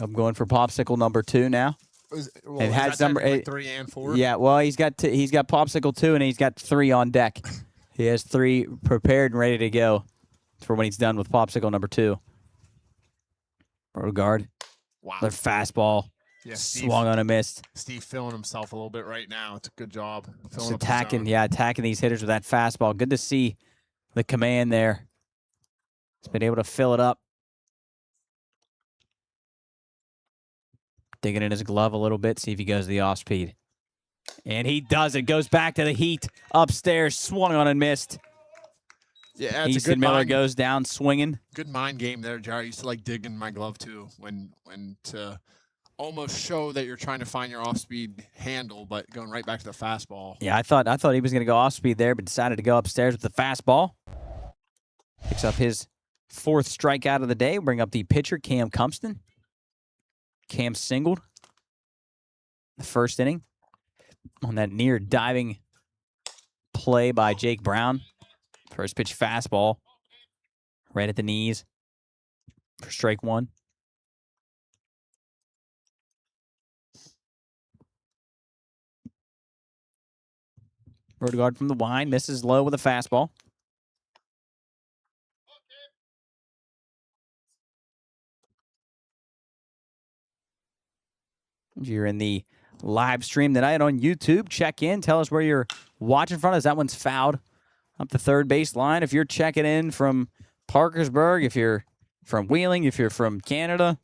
I'm going for popsicle number 2 now. It has number 8, 3 and 4. Yeah, well, he's got popsicle 2 and he's got 3 on deck. He has 3 prepared and ready to go for when he's done with popsicle number 2. Brodegard. Wow. Their fastball. Yeah, Swung on a missed. Steve feeling himself a little bit right now. It's a good job. Just attacking these hitters with that fastball. Good to see the command there. He's been able to fill it up. Digging in his glove a little bit, see if he goes the off speed. And he does it. Goes back to the heat. Upstairs, swung on and missed. Yeah, it's Easton Miller goes down swinging. Good mind game there, Jared. I used to like digging my glove too when to almost show that you're trying to find your off-speed handle, but going right back to the fastball. Yeah, I thought he was going to go off speed there, but decided to go upstairs with the fastball. Picks up his 4th strikeout of the day. Bring up the pitcher, Cam Cumpston. Cam singled the first inning on that near diving play by Jake Brown. First pitch fastball right at the knees for strike 1. Brodegard from the wind, misses low with a fastball. If you're in the live stream tonight on YouTube, check in. Tell us where you're watching from. As that one's fouled up the third base line. If you're checking in from Parkersburg, if you're from Wheeling, if you're from Canada,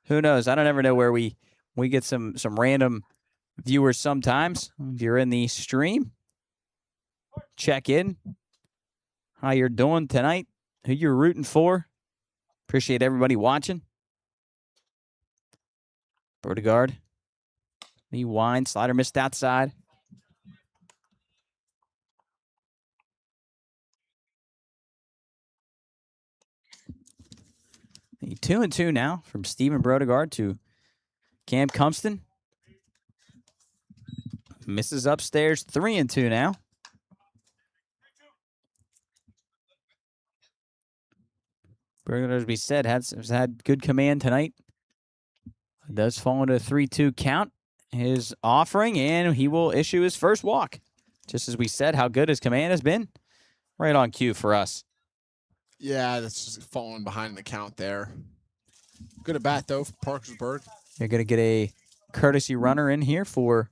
who knows? I don't ever know where we get some random viewers sometimes. If you're in the stream, check in. How you're doing tonight? Who you're rooting for? Appreciate everybody watching. Brodegard. The wind, slider missed outside. The 2-2 now from Stephen Brodegard to Cam Cumpston. Misses upstairs, 3-2 now. Brodegard, as we said, has had good command tonight. It does fall into a 3-2 count. His offering, and he will issue his first walk. Just as we said, how good his command has been. Right on cue for us. Yeah, that's just falling behind in the count there. Good at bat, though, for Parkersburg. You're going to get a courtesy runner in here for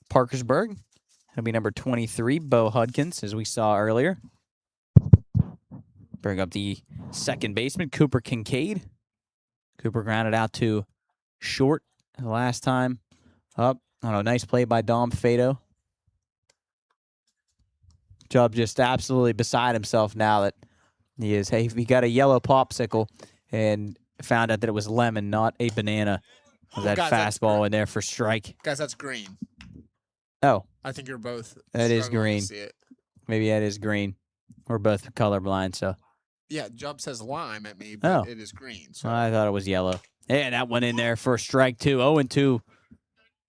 Parkersburg. That'll be number 23, Bo Hudkins, as we saw earlier. Bring up the second baseman, Cooper Kincaid. Cooper grounded out to short the last time up. I don't know, nice play by Dom Fado. Chubb just absolutely beside himself now that he is. Hey, he got a yellow popsicle and found out that it was lemon, not a banana. With that fastball in there for strike. Guys, that's green. Oh. I think you're both. That is green. To see it. Maybe that is green. We're both colorblind, so Yeah, Jubb says lime at me, but it is green. So. I thought it was yellow. And that went in there for a strike, too. 0-2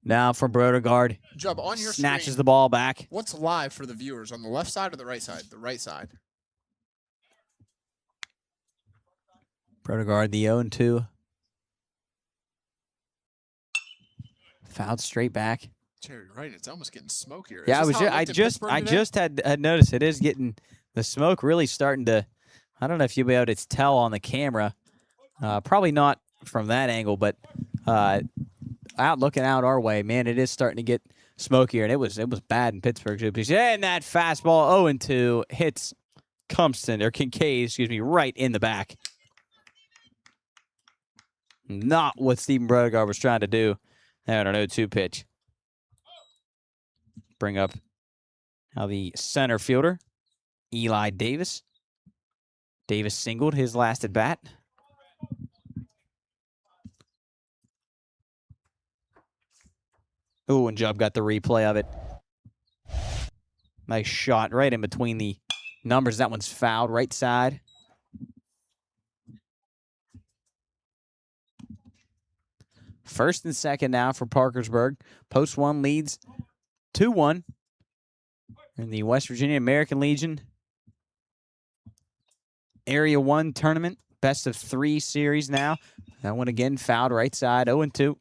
now from Brodegaard. Jubb, on your Snatches screen, the ball back. what's live for the viewers? On the left side or the right side? The right side. Brodegaard, the 0-2. Fouled straight back. Jerry, right? It's almost getting smokier. Yeah, I just had noticed it is getting the smoke really starting to. I don't know if you'll be able to tell on the camera. Probably not from that angle, but looking out our way, man, it is starting to get smokier, and it was bad in Pittsburgh too. And that fastball 0-2 hits Kincaid, right in the back. Not what Steven Brodegaard was trying to do. There, an 0-2 pitch. Bring up now the center fielder, Eli Davis. Davis singled his last at bat. Oh, and Jubb got the replay of it. Nice shot right in between the numbers. That one's fouled, right side. First and second now for Parkersburg. Post 1 leads 2-1 in the West Virginia American Legion Area 1 tournament. Best of 3 series now. That one again fouled, right side, 0-2.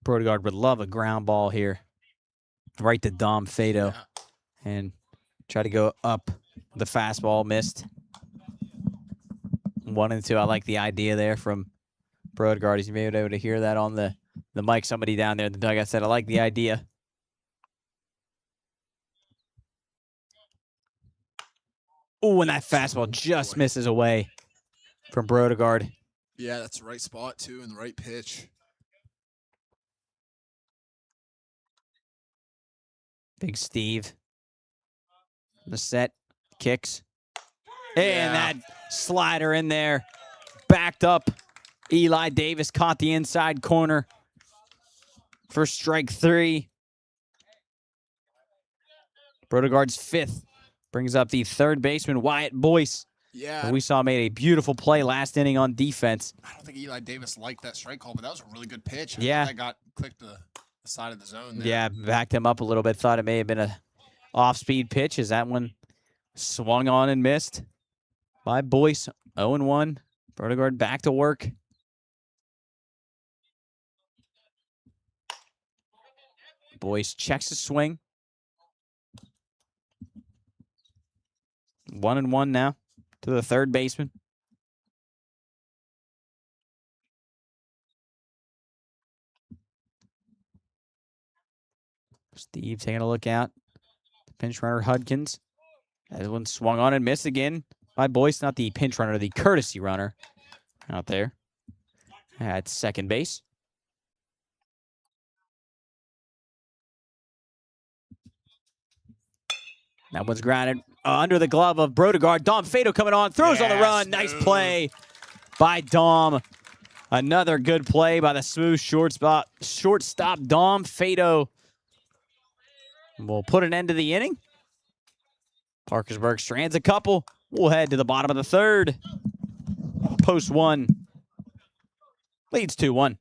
Brodegaard would love a ground ball here. Right to Dom Fado. Yeah. And try to go up. The fastball missed. 1-2. I like the idea there from Brodegaard. He's maybe able to hear that on the mic. Somebody down there in the dugout said, I like the idea. Oh, and that fastball just misses away from Brodegaard. Yeah, that's the right spot, too, and the right pitch. Big Steve. The set. Kicks. And that slider in there. Backed up. Eli Davis caught the inside corner for strike 3. Brodegaard's 5th. Brings up the third baseman, Wyatt Boyce. Yeah. Who we saw made a beautiful play last inning on defense. I don't think Eli Davis liked that strike call, but that was a really good pitch. Yeah. That got clicked the side of the zone there. Yeah, backed him up a little bit. Thought it may have been a off-speed pitch as that one swung on and missed by Boyce. 0-1. Brodegaard back to work. Boyce checks his swing. 1-1 now to the third baseman. Steve taking a look out. Pinch runner Hudkins. That one swung on and missed again by Boyce. Not the pinch runner, the courtesy runner out there at second base. That one's grounded under the glove of Brodegaard. Dom Fado coming on. Throws on the run. Nice play by Dom. Another good play by the smooth shortstop Dom Fado. We'll put an end to the inning. Parkersburg strands a couple. We'll head to the bottom of the third. Post 1 leads 2-1.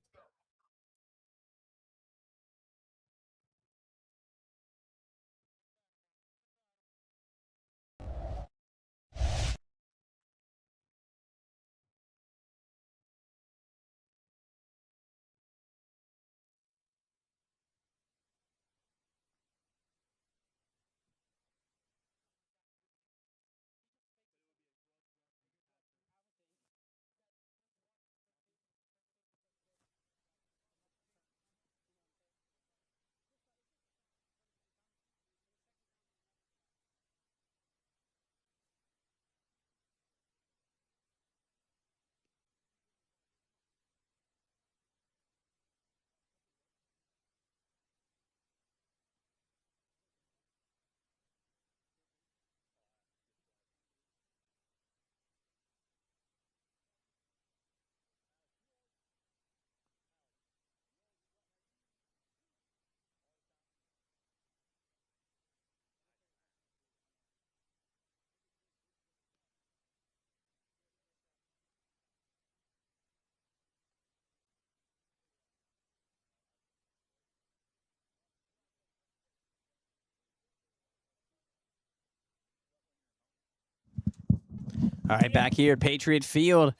All right, back here at Patriot Field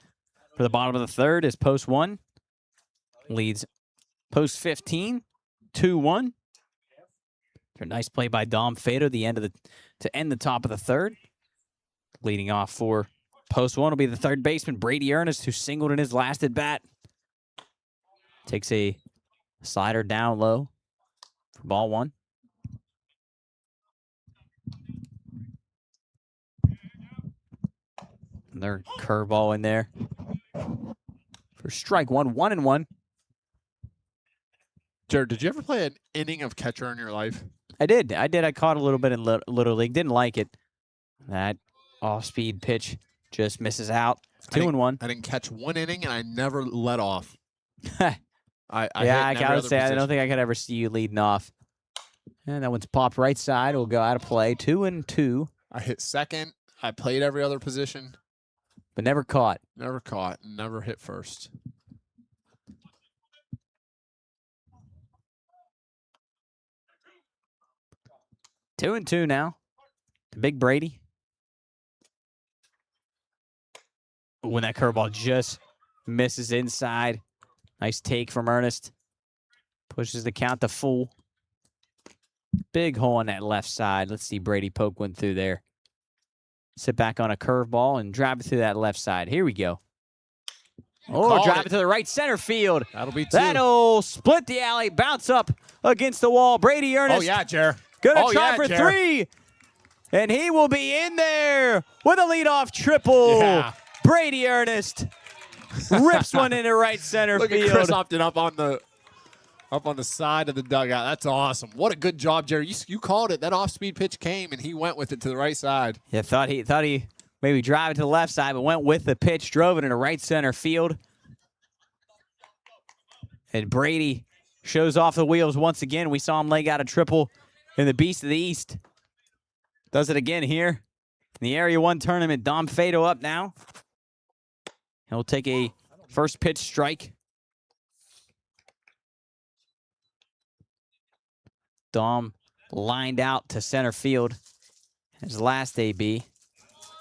for the bottom of the third is post 1. Leads post 15, 2-1. A nice play by Dom Fader to end the top of the third. Leading off for post 1 will be the third baseman, Brady Ernest, who singled in his last at bat. Takes a slider down low for ball 1. Another curveball in there for strike 1, 1-1. Jared, did you ever play an inning of catcher in your life? I did. I caught a little bit in Little League. Didn't like it. That off-speed pitch just misses out. 2-1. I didn't catch one inning, and I never let off. I gotta say, I don't think. think I could ever see you leading off. And that one's popped right side. Will go out of play. 2-2. I hit second. I played every other position. But never caught. Never caught. Never hit first. Two and two now. Big Brady. When that curveball just misses inside. Nice take from Ernest. Pushes the count to full. Big hole on that left side. Let's see Brady poke one through there. Sit back on a curveball and drive it through that left side. Here we go. Oh, drive it to the right center field. That'll be 2. That'll split the alley, bounce up against the wall. Brady Ernest. Oh, yeah, Jer. Gonna try for 3. And he will be in there with a leadoff triple. Yeah. Brady Ernest rips one into right center Look field. at Chris Upton up on the side of the dugout. That's awesome. What a good job, Jerry. You called it. That off-speed pitch came, and he went with it to the right side. Yeah, thought he maybe drive it to the left side, but went with the pitch, drove it into right center field. And Brady shows off the wheels once again. We saw him leg out a triple in the Beast of the East. Does it again here in the Area 1 tournament. Dom Fado up now. He'll take a first pitch strike. Dom lined out to center field. His last AB.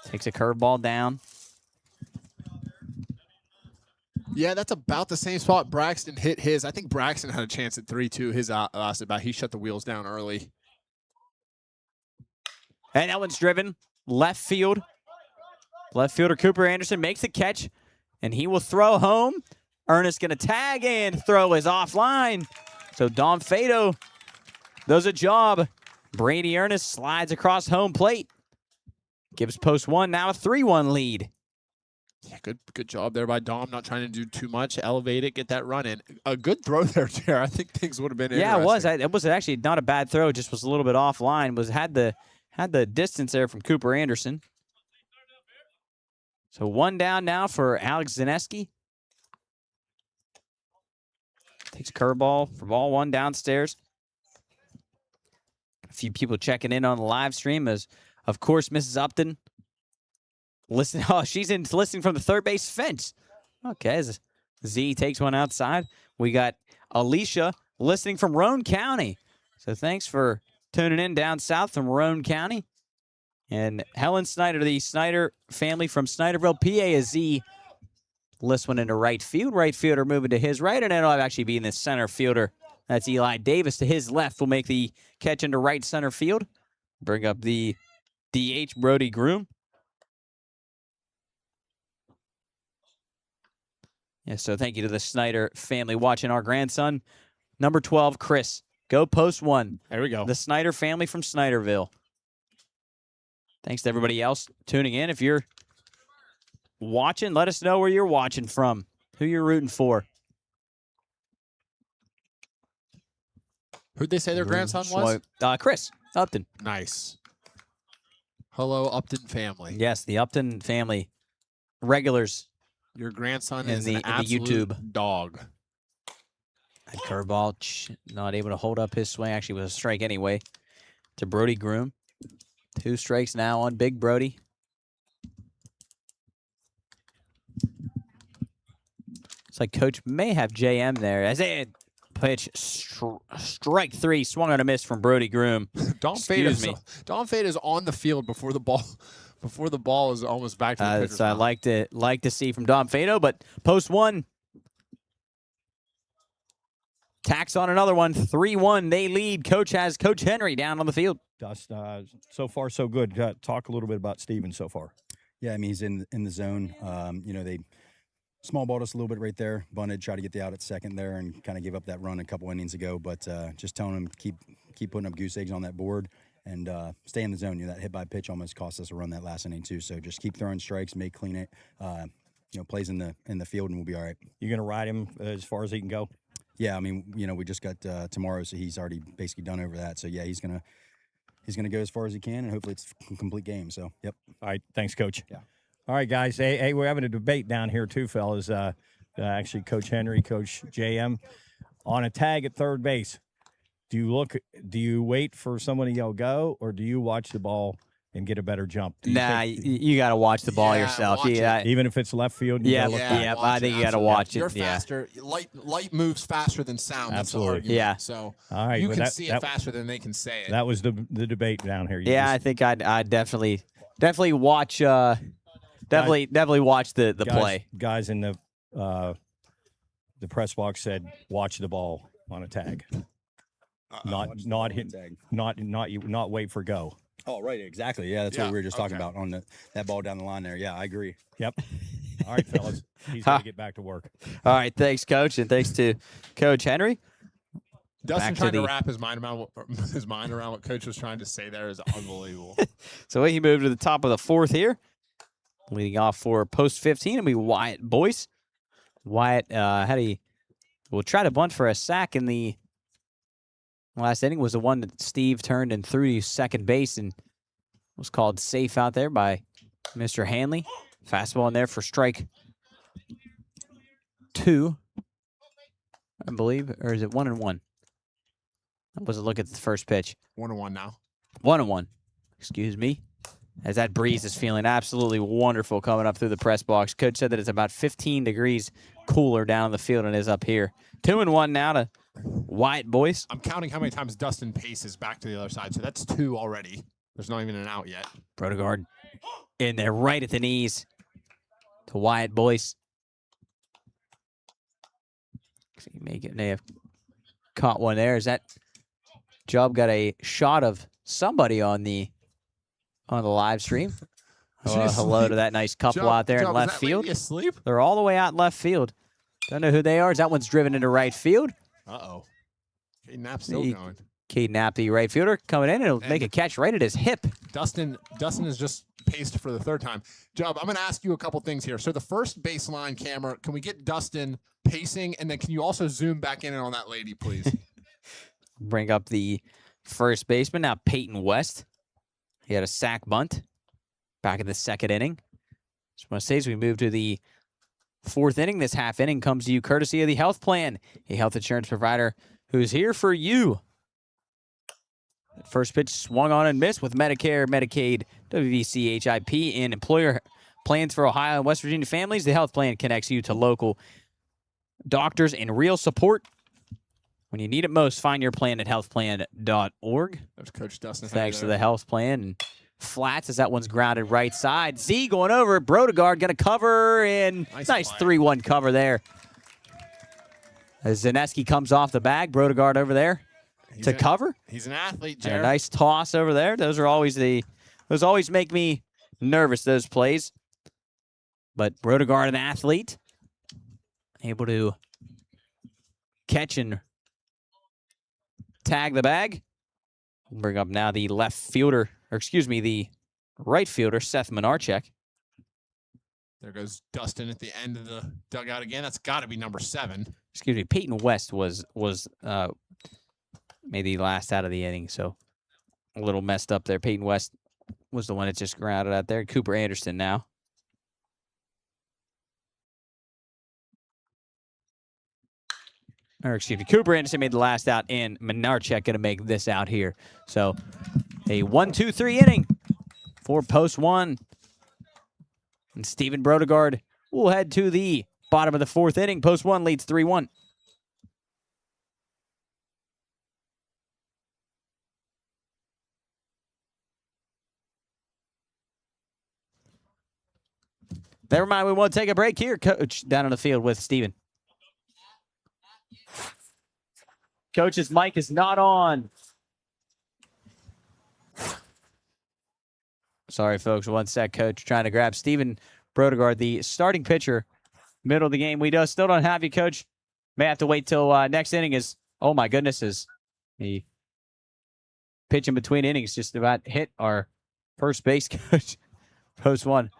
Takes a curveball down. Yeah, that's about the same spot Braxton hit his. I think Braxton had a chance at 3-2. His last about. He shut the wheels down early. And that one's driven left field. Left fielder Cooper Anderson makes the catch, and he will throw home. Ernest going to tag and throw is offline. So Dom Fado does a job. Brady Ernest slides across home plate. Gives post 1 now a 3-1 lead. Yeah, good job there by Dom. Not trying to do too much. Elevate it, get that run in. A good throw there, Jared. I think things would have been Yeah, it was. interesting. It was actually not a bad throw. Just was a little bit offline. Had the distance there from Cooper Anderson. So 1 down now for Alex Zaneski. Takes a curveball for ball 1 downstairs. A few people checking in on the live stream as, of course, Mrs. Upton. Listen, she's listening from the third base fence. Okay, as Z takes one outside. We got Alicia listening from Roane County. So thanks for tuning in down south from Roane County. And Helen Snyder, the Snyder family from Snyderville, PA, as Z lists one into right field. Right fielder moving to his right, and it'll actually be in the center fielder. That's Eli Davis to his left. Will make the catch into right center field. Bring up the DH, Brody Groom. Yeah, so thank you to the Snyder family watching our grandson. Number 12, Chris. Go post 1. There we go. The Snyder family from Snyderville. Thanks to everybody else tuning in. If you're watching, let us know where you're watching from, who you're rooting for. Who'd they say their grandson was? Chris Upton. Nice. Hello, Upton family. Yes, the Upton family regulars. Your grandson In is the an absolute YouTube. dog. That curveball, not able to hold up his swing. Actually, was a strike anyway. To Brody Groom. 2 strikes now on Big Brody. It's like Coach may have JM there. As a pitch, strike 3, swung on a miss from Brody Groom. Dom Fade is on the field before the ball before the ball is almost back to the pitcher's So I mound. like to see from Dom Fado, but post one. Tax on another one. 3-1. They lead. Coach has Coach Henry down on the field. Dust, so far so good. Talk a little bit about Steven so far. Yeah, I mean, he's in the zone. They small balled us a little bit right there. Bunted, tried to get the out at second there and kind of gave up that run a couple innings ago. But just telling him keep putting up goose eggs on that board and stay in the zone. That hit by pitch almost cost us a run that last inning too. So just keep throwing strikes, make clean it. Plays in the field and we'll be all right. You're gonna ride him as far as he can go. Yeah, I mean, we just got tomorrow, so he's already basically done over that. So yeah, he's gonna go as far as he can, and hopefully it's a complete game. So yep. All right, thanks, Coach. Yeah. All right, guys. Hey, we're having a debate down here too, fellas. Actually, Coach Henry, Coach JM, on a tag at third base. Do you wait for someone to yell go, or do you watch the ball and get a better jump? Nah, you got to watch the ball yourself. watch it. Even if it's left field. Yeah, you gotta look back. I think you got to watch it. You're Yeah. faster. Light moves faster than sound. That's the Absolutely. argument. Yeah. So All right, you well, can that- see that- it faster than they can say it. That was the debate down here. You Yeah, I just- think I'd definitely watch. Definitely watch the play. Guys in the press box said, "Watch the ball on a tag, not hit, tag. not wait for go." Oh, right, exactly. Yeah, that's Yeah, what we were just talking okay. about on that ball down the line there. Yeah, I agree. Yep. All right, fellas. He's got to get back to work. All right, thanks, Coach, and thanks to Coach Henry. Dustin back to trying to the- wrap his mind around what Coach was trying to say there is unbelievable. So he moved to the top of the fourth here. Leading off for post 15, it'll be Wyatt Boyce. Wyatt will try to bunt for a sack in the last inning. Was the one that Steve turned and threw to second base and was called safe out there by Mr. Hanley. Fastball in there for strike 2, I believe, or is it 1-1? I wasn't looking at the first pitch. 1-1 now. 1-1. Excuse me. As that breeze is feeling absolutely wonderful coming up through the press box. Coach said that it's about 15 degrees cooler down on the field than it is up here. 2-1 now to Wyatt Boyce. I'm counting how many times Dustin paces back to the other side, so that's 2 already. There's not even an out yet. Brodegard in there right at the knees to Wyatt Boyce. They have caught one there. Is that Job got a shot of somebody on the live stream? Is she Hello asleep? to that nice couple Job- out there in Job, is left that field. lady asleep? They're all the way out in left field. Don't know who they are. That one's driven into right field. Uh-oh. Kate Knapp's still The- going. Cade Knapp, the right fielder, coming in and he'll make a catch right at his hip. Dustin is just paced for the third time. Job, I'm going to ask you a couple things here. So the first baseline camera, can we get Dustin pacing? And then can you also zoom back in on that lady, please? Bring up the first baseman, now Peyton West. He had a sack bunt back in the second inning. Just want to say as we move to the fourth inning, this half inning comes to you courtesy of the Health Plan, a health insurance provider who's here for you. That first pitch swung on and missed with Medicare, Medicaid, WVC, HIP, and employer plans for Ohio and West Virginia families. The Health Plan connects you to local doctors and real support. When you need it most, find your plan at healthplan.org. There's Coach Dustin. Thanks to the Health Plan. And flats as that one's grounded right side. Z going over. Brodegard going to cover. And nice play. 3-1 cover there. As Zaneski comes off the bag. Brodegard over there to cover. He's an athlete, And a Jared. nice toss over there. Those always make me nervous, those plays. But Brodegard, an athlete, able to catch and tag the bag. Bring up now the left fielder, the right fielder, Seth Menarchek. There goes Dustin at the end of the dugout again. That's got to be number 7. Peyton West was maybe last out of the inning, so a little messed up there. Peyton West was the one that just grounded out there. Cooper Anderson now. Cooper Anderson made the last out, and Menarchek going to make this out here. So a 1-2-3 inning for post 1. And Steven Brodegard will head to the bottom of the fourth inning. Post 1 leads 3-1. Never mind, we won't take a break here, Coach, down on the field with Steven. Coach's mic is not on. Sorry, folks. 1 sec, Coach. Trying to grab Steven Brodegard, the starting pitcher, middle of the game. We still don't have you, Coach. May have to wait till next inning is, oh my goodness, is the pitch in between innings just about hit our first base coach. Post one.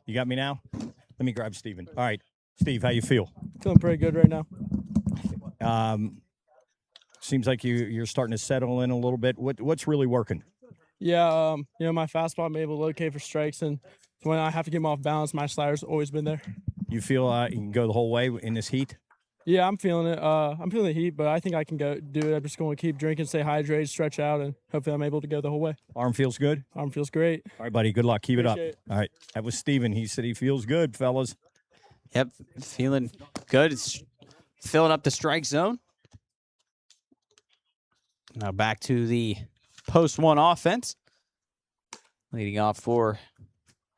You got me now? Let me grab Steven. All right, Steve, how you feel? Feeling pretty good right now. Seems like you're starting to settle in a little bit. What's really working? Yeah, my fastball I'm able to locate for strikes, and when I have to get them off balance, my slider's always been there. You feel you can go the whole way in this heat? Yeah, I'm feeling it. I'm feeling the heat, but I think I can go do it. I'm just going to keep drinking, stay hydrated, stretch out, and hopefully I'm able to go the whole way. Arm feels good? Arm feels great. All right, buddy. Good luck. Keep Appreciate it up. it. All right. That was Steven. He said he feels good, fellas. Yep, feeling good. It's filling up the strike zone. Now back to the post one offense. Leading off for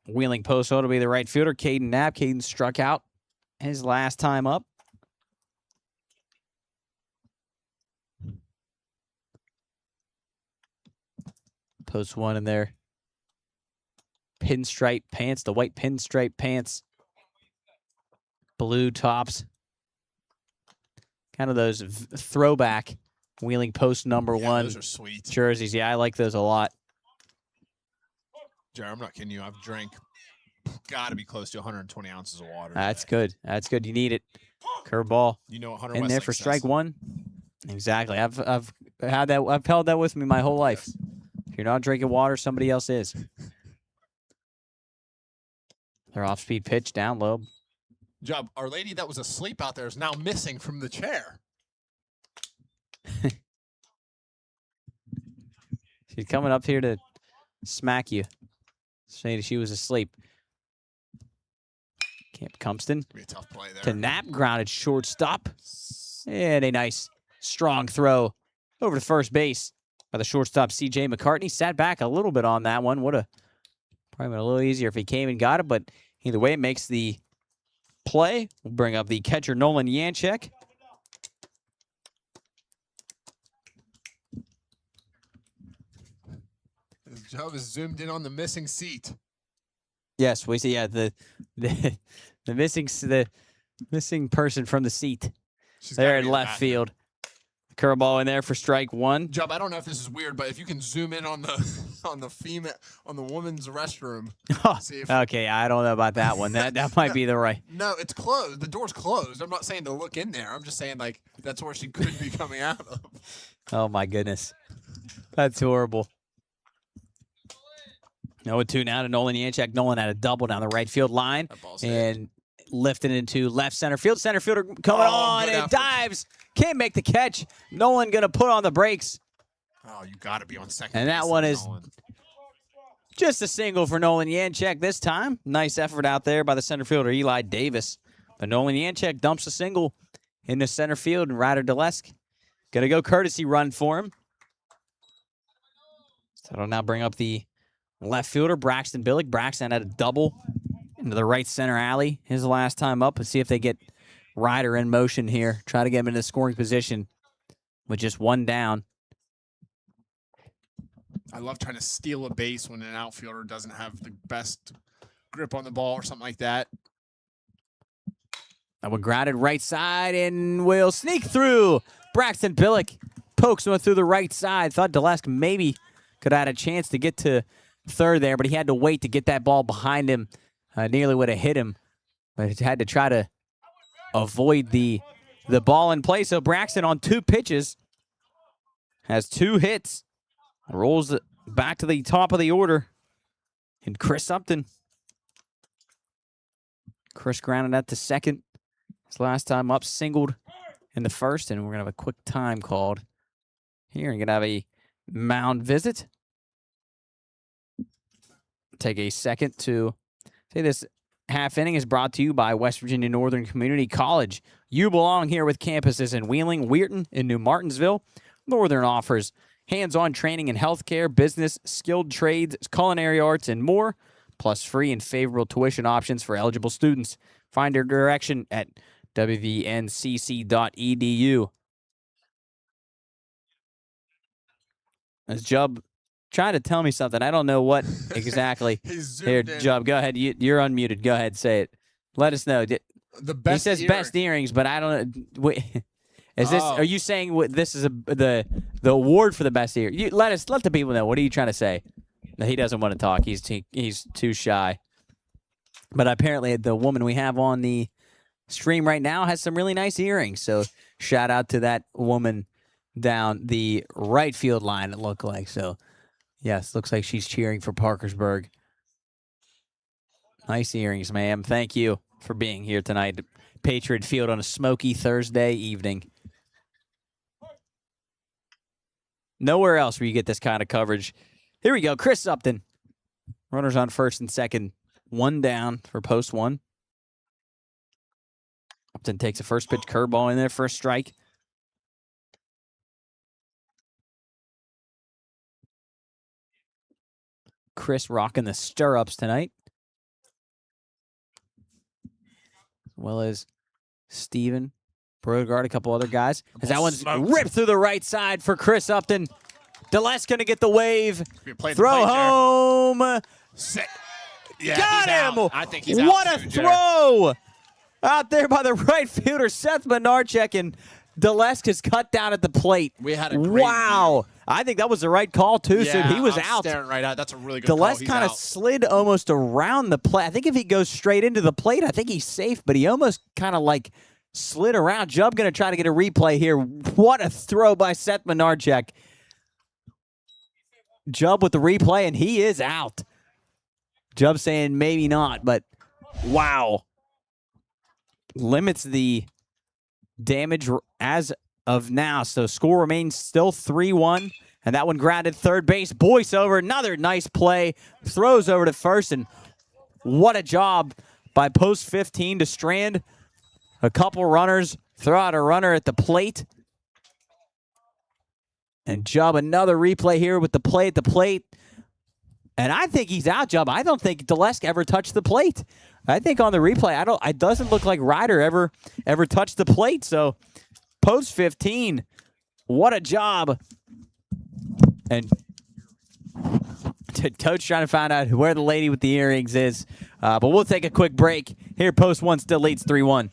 Wheeling Post will be the right fielder, Caden Knapp. Caden struck out his last time up. Post one in there. Pinstripe pants, the white pinstripe pants. Blue tops. Kind of those throwback Wheeling Post number one. Those are sweet. Jerseys. Yeah, I like those a lot. Jared, I'm not kidding you. I've drank got to be close to 120 ounces of water. That's today. good. That's good. You need it. Curveball You know what Hunter in Westlake there for says. strike one. Exactly. I've had that. I've held that with me my whole life. Yes. If you're not drinking water, somebody else is. Their off-speed pitch down low. Job, our lady that was asleep out there is now missing from the chair. She's coming up here to smack you, saying she was asleep. Camp Cumpston Be a tough play there. to Knapp, grounded shortstop. And a nice, strong throw over to first base by the shortstop, C.J. McCartney. Sat back a little bit on that one. Probably been a little easier if he came and got it, but either way, it makes the play. We'll bring up the catcher, Nolan Yanchek. Job is zoomed in on the missing seat. Yes, we see. Yeah, the missing person from the seat She's there gotta in be left back. field. Curveball in there for strike one. Job, I don't know if this is weird, but if you can zoom in on the woman's restroom. See if, Okay, I don't know about that one. That might be the right. no, it's closed. The door's closed. I'm not saying to look in there. I'm just saying like that's where she could be coming out of. Oh my goodness, that's horrible. 0-2 now to Nolan Yanchek. Nolan had a double down the right field line That ball's hit. and lifted into left center field. Center fielder coming on good and effort. dives. Can't make the catch. Nolan gonna put on the brakes. Oh, you got to be on second. And that base, one is Nolan. just a single for Nolan Yanchek this time. Nice effort out there by the center fielder, Eli Davis. But Nolan Yanchek dumps a single into center field, and Ryder Delesk going to go courtesy run for him. So it'll now bring up the left fielder, Braxton Billick. Braxton had a double into the right center alley his last time up. Let's see if they get Ryder in motion here. Try to get him into scoring position with just one down. I love trying to steal a base when an outfielder doesn't have the best grip on the ball or something like that. That one grounded right side and will sneak through. Braxton Billick pokes one through the right side. Thought Delesk maybe could have had a chance to get to third there, but he had to wait to get that ball behind him. Nearly would have hit him, but he had to try to avoid the ball in play. So Braxton on 2 pitches has 2 hits. Rolls it back to the top of the order. And Chris Upton. Chris grounded that to second. His last time up, singled in the first, and we're going to have a quick time called here. We're going to have a mound visit. Take a second to say this half inning is brought to you by West Virginia Northern Community College. You belong here with campuses in Wheeling, Weirton, and New Martinsville. Northern offers hands-on training in healthcare, business, skilled trades, culinary arts, and more, plus free and favorable tuition options for eligible students. Find your direction at wvncc.edu. As Jubb trying to tell me something, I don't know what exactly. Here, Jubb, go ahead. You're unmuted. Go ahead, say it. Let us know. The best he says best earrings, but I don't know. Wait, is this? Are you saying this is the award for the best ear? Let the people know. What are you trying to say? No, he doesn't want to talk. He's too shy. But apparently, the woman we have on the stream right now has some really nice earrings. So shout out to that woman down the right field line. It looked like so. Yes, looks like she's cheering for Parkersburg. Nice earrings, ma'am. Thank you for being here tonight at Patriot Field on a smoky Thursday evening. Nowhere else where you get this kind of coverage. Here we go. Chris Upton. Runners on first and second. One down for post one. Upton takes a first pitch curveball in there for a strike. Chris rocking the stirrups tonight. As well as Steven, Brodegard, a couple other guys. As that one's ripped through the right side for Chris Upton. DeLe's going to get the wave. Throw home. Yeah, got him. Out. I think he's what out a too, throw. Out there by the right fielder, Seth Menarchek, and DeLesk is cut down at the plate. We had a great wow. view. I think that was the right call, too. Yeah, So he was I'm out. Staring right out. That's a really good call. DeLesk kind of slid almost around the plate. I think if he goes straight into the plate, I think he's safe, but he almost kind of like slid around. Jubb going to try to get a replay here. What a throw by Seth Menarchek. Jubb with the replay, and he is out. Jubb saying maybe not, but wow. Limits the damage as of now. So score remains still 3-1. And that one grounded third base. Boyce over. Another nice play. Throws over to first. And what a job by post 15 to strand a couple runners. Throw out a runner at the plate. And Jubb, another replay here with the play at the plate. And I think he's out, Jubb. I don't think DeLesk ever touched the plate. I think on the replay, it doesn't look like Ryder ever touched the plate. So post 15, what a job. And coach trying to find out where the lady with the earrings is. But we'll take a quick break. Here, post one still leads 3-1.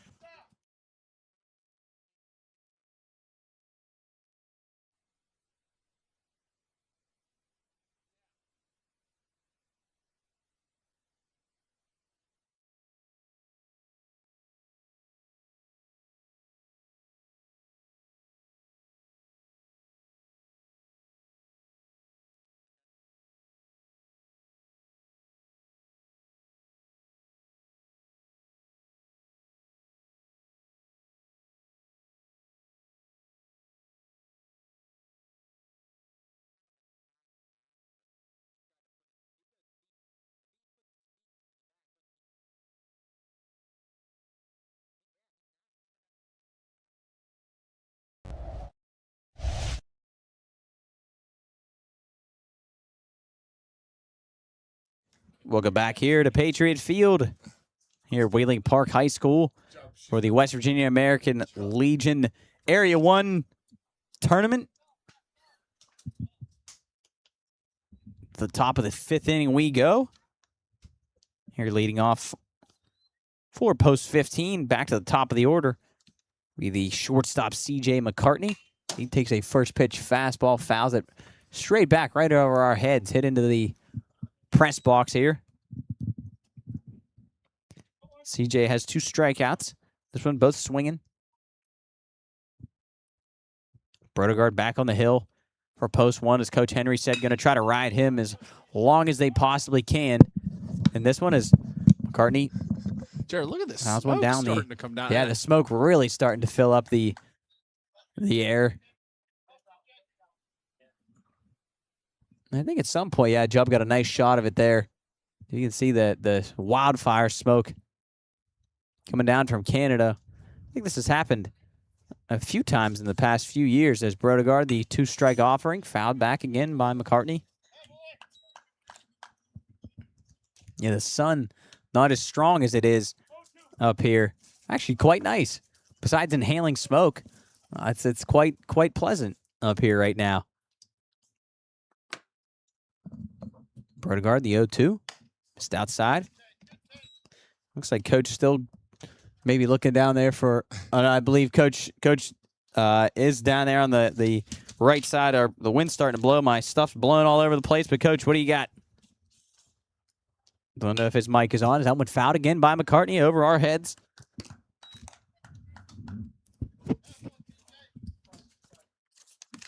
Welcome back here to Patriot Field, here at Wheeling Park High School for the West Virginia American Legion Area 1 tournament. The top of the fifth inning we go. Here leading off for post 15, back to the top of the order. Be the shortstop C.J. McCartney. He takes a first pitch fastball, fouls it straight back right over our heads, hit into the press box here. CJ has 2 strikeouts. This one both swinging. Brodegard back on the hill for post 1, as Coach Henry said, going to try to ride him as long as they possibly can. And this one is McCartney. Jared, look at this. Fouls one down starting to come down. Yeah, the smoke really starting to fill up the air. I think at some point, yeah, Jubb got a nice shot of it there. You can see the wildfire smoke coming down from Canada. I think this has happened a few times in the past few years as Brodegard, the 2-strike offering, fouled back again by McCartney. Yeah, the sun not as strong as it is up here. Actually, quite nice. Besides inhaling smoke, it's quite pleasant up here right now. Brodegard, the 0-2, just outside. Looks like Coach still maybe looking down there for. I believe Coach is down there on the right side. Or the wind's starting to blow. My stuff's blowing all over the place. But Coach, what do you got? Don't know if his mic is on. Is that one fouled again by McCartney over our heads?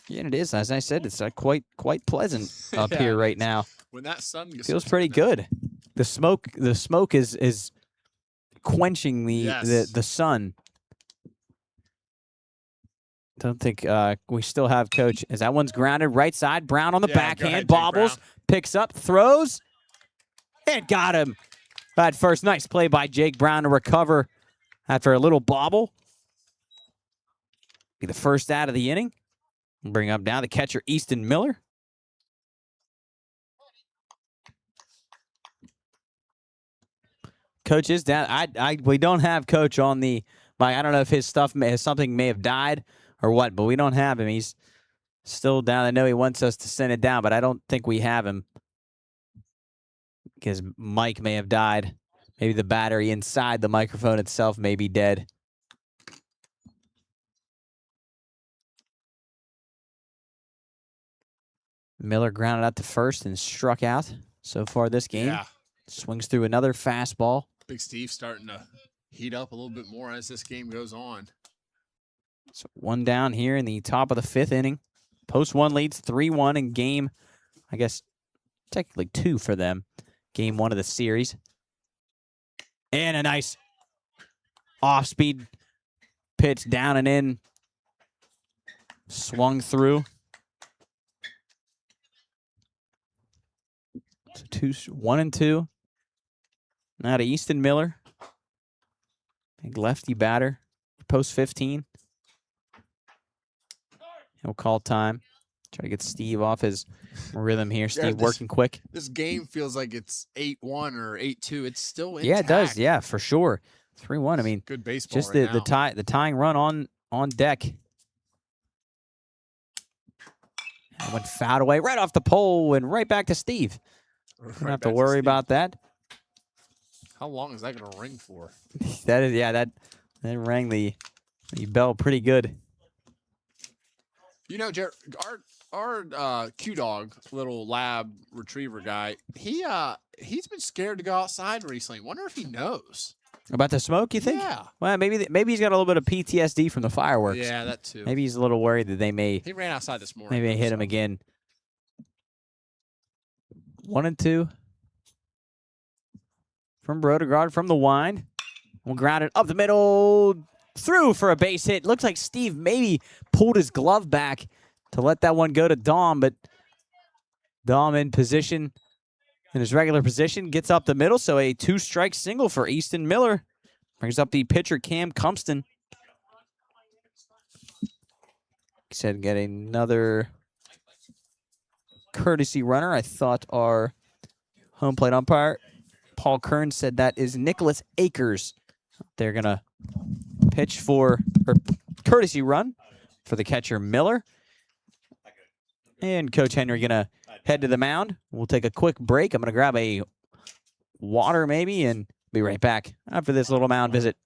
Yeah, and it is. As I said, it's quite pleasant up here right now. When that sun gets Feels pretty good. The smoke is quenching the sun. Don't think we still have Coach. As that one's grounded right side. Brown on the backhand, bobbles, picks up, throws, and got him. That first nice play by Jake Brown to recover after a little bobble. Be the first out of the inning. Bring up now the catcher Easton Miller. Coach is down. We don't have Coach on the. I don't know if his stuff something may have died or what, but we don't have him. He's still down. I know he wants us to send it down, but I don't think we have him because Mike may have died. Maybe the battery inside the microphone itself may be dead. Miller grounded out to first and struck out so far this game. Yeah. Swings through another fastball. Big Steve starting to heat up a little bit more as this game goes on. So one down here in the top of the 5th inning. Post 1 leads 3-1 in game, I guess, technically 2 for them. Game 1 of the series. And a nice off-speed pitch down and in. Swung through. So 1-2. Now to Easton Miller. Big lefty batter. Post 15. He'll call time. Try to get Steve off his rhythm here. Steve working quick. This game feels like it's 8-1 or 8-2. It's still intact. Yeah, it does. Yeah, for sure. 3-1. I mean, good baseball. Just right the tying run on deck. That went fouled away right off the pole and right back to Steve. Don't have to worry about that. How long is that going to ring for? that rang the bell pretty good. You know, Jared, our Q-Dog, little lab retriever guy, he's been scared to go outside recently. Wonder if he knows. About the smoke, you think? Yeah. Well, maybe he's got a little bit of PTSD from the fireworks. Yeah, that too. Maybe he's a little worried that they may. He ran outside this morning. Maybe hit him again. 1-2. From Brodegard from the wind. We'll ground it up the middle. Through for a base hit. Looks like Steve maybe pulled his glove back to let that one go to Dom, but Dom in position, in his regular position, gets up the middle. So a 2-strike single for Easton Miller. Brings up the pitcher Cam Cumpston. He said get another courtesy runner. I thought our home plate umpire, Paul Kern, said that is Nicholas Akers. They're going to pitch for or courtesy run for the catcher Miller. And Coach Henry going to head to the mound. We'll take a quick break. I'm going to grab a water maybe and be right back after this little mound visit.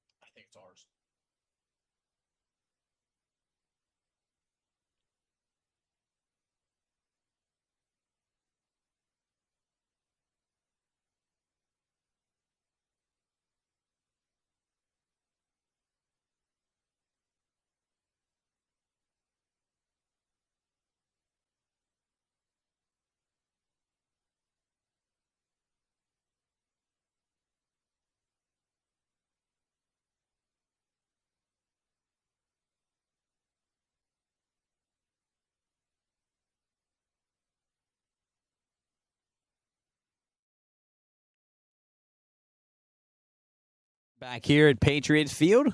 Back here at Patriots Field,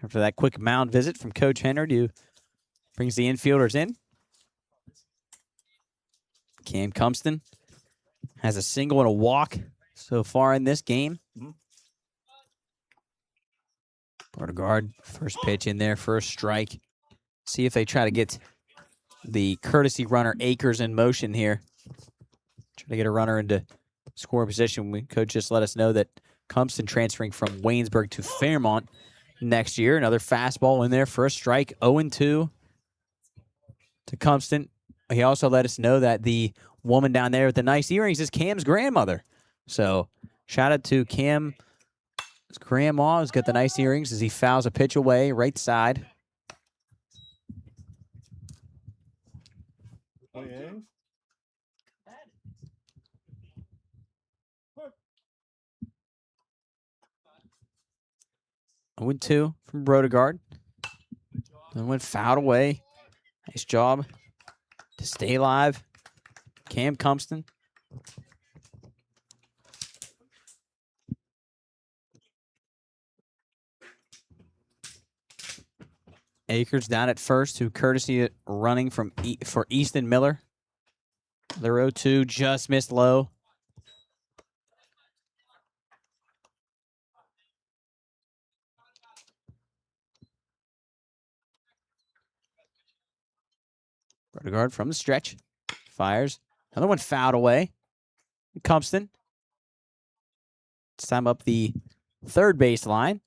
After that quick mound visit from Coach Henry, who brings the infielders in. Cam Cumston has a single and a walk so far in this game. Beauregard, first pitch in there, first strike. See if they try to get the courtesy runner Akers in motion here. Try to get a runner into scoring position. Coach just let us know that Cumston transferring from Waynesburg to Fairmont next year. Another fastball in there, first strike, 0-2 to Cumston. He also let us know that the woman down there with the nice earrings is Cam's grandmother. So shout out to Cam's grandma who's got the nice earrings as he fouls a pitch away, right side. Oh, yeah. 0-2 from Brodegard. Then went fouled away. Nice job to stay alive. Cam Cumston. Akers down at first, who courtesy running from for Easton Miller. The 0-2 just missed low. Brodegard from the stretch. Fires. Another one fouled away. Cumston. It's time up the third baseline.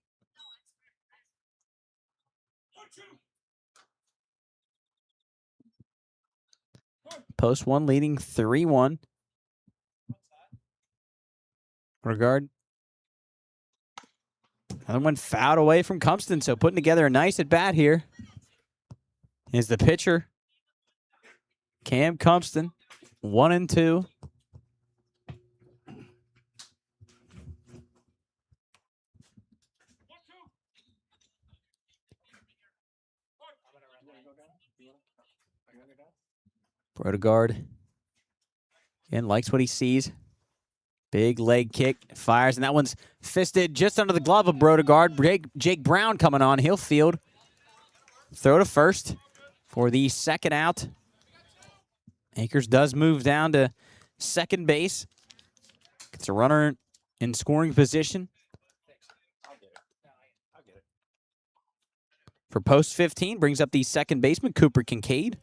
Post one leading 3-1. Brodegard. Another one fouled away from Cumston, so putting together a nice at bat here is the pitcher, Cam Cumston, 1-2. Brodegard again likes what he sees. Big leg kick, fires, and that one's fisted just under the glove of Brodegard. Jake Brown coming on. He'll field. Throw to first for the second out. Akers does move down to second base. Gets a runner in scoring position. For post 15, brings up the second baseman, Cooper Kincaid.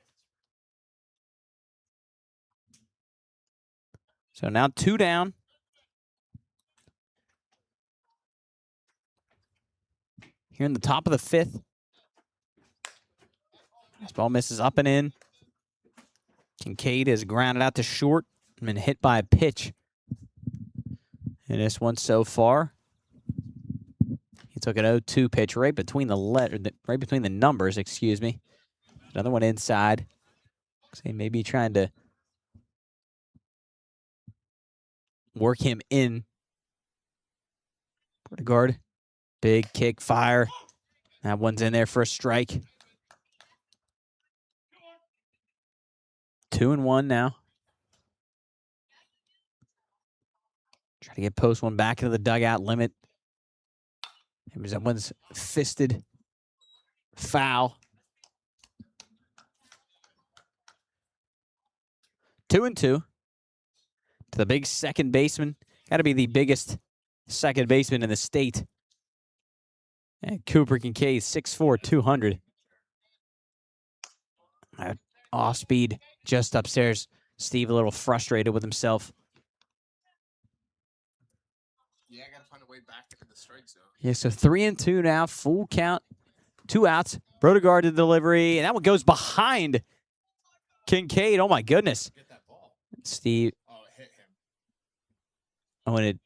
So now 2 down. Here in the top of the 5th. This ball misses up and in. Kincaid is grounded out to short and been hit by a pitch in this one so far. He took an 0-2 pitch right between the numbers, excuse me. Another one inside. He may be trying to work him in. Brodegard, big kick, fire. That one's in there for a strike. 2-1 now. Try to get post one back into the dugout limit. That one's fisted. Foul. 2-2. To the big second baseman. Got to be the biggest second baseman in the state. And Cooper Kincaid, 6'4", 200. Off speed, just upstairs. Steve a little frustrated with himself. Yeah, I got to find a way back into the strike zone. Yeah, so 3-2 now, full count, 2 outs. Brodegard to delivery, and that one goes behind Kincaid. Oh my goodness. Get that ball. Steve. Oh, it hit him. Oh, and it.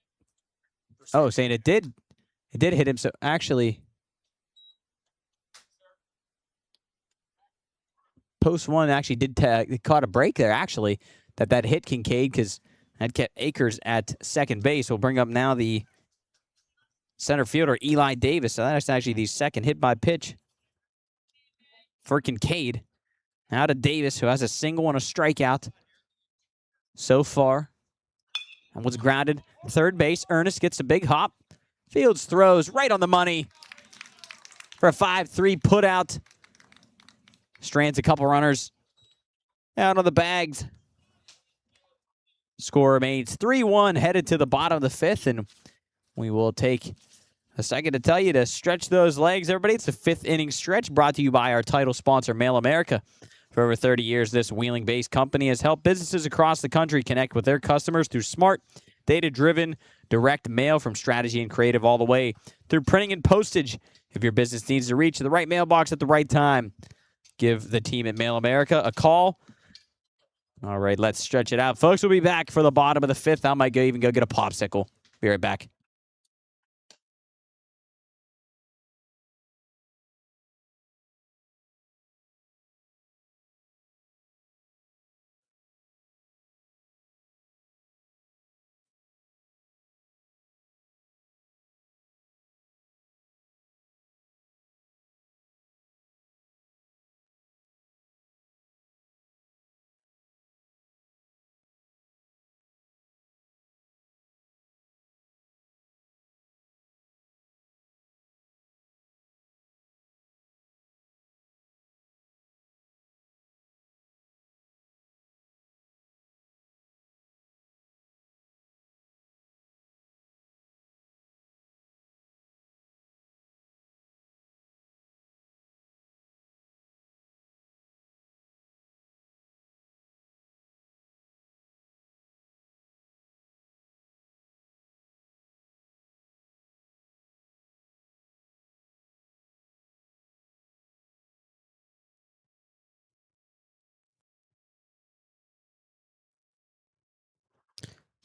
Oh, saying it did hit him. So actually, post one actually did caught a break there. Actually, that hit Kincaid because that kept Akers at second base. We'll bring up now the center fielder Eli Davis. So that's actually the second hit by pitch for Kincaid. Now to Davis, who has a single and a strikeout so far. And was grounded. Third base, Ernest gets a big hop. Fields throws right on the money. for a 5-3 put out. Strands a couple runners out on the bags. Score remains 3-1, headed to the bottom of the fifth, and we will take a second to tell you to stretch those legs, everybody. It's the fifth inning stretch brought to you by our title sponsor, Mail America. For over 30 years, this Wheeling-based company has helped businesses across the country connect with their customers through smart, data-driven, direct mail, from strategy and creative all the way through printing and postage. If your business needs to reach the right mailbox at the right time, give the team at Mail America a call. All right, let's stretch it out. Folks, we'll be back for the bottom of the fifth. I might even go get a popsicle. Be right back.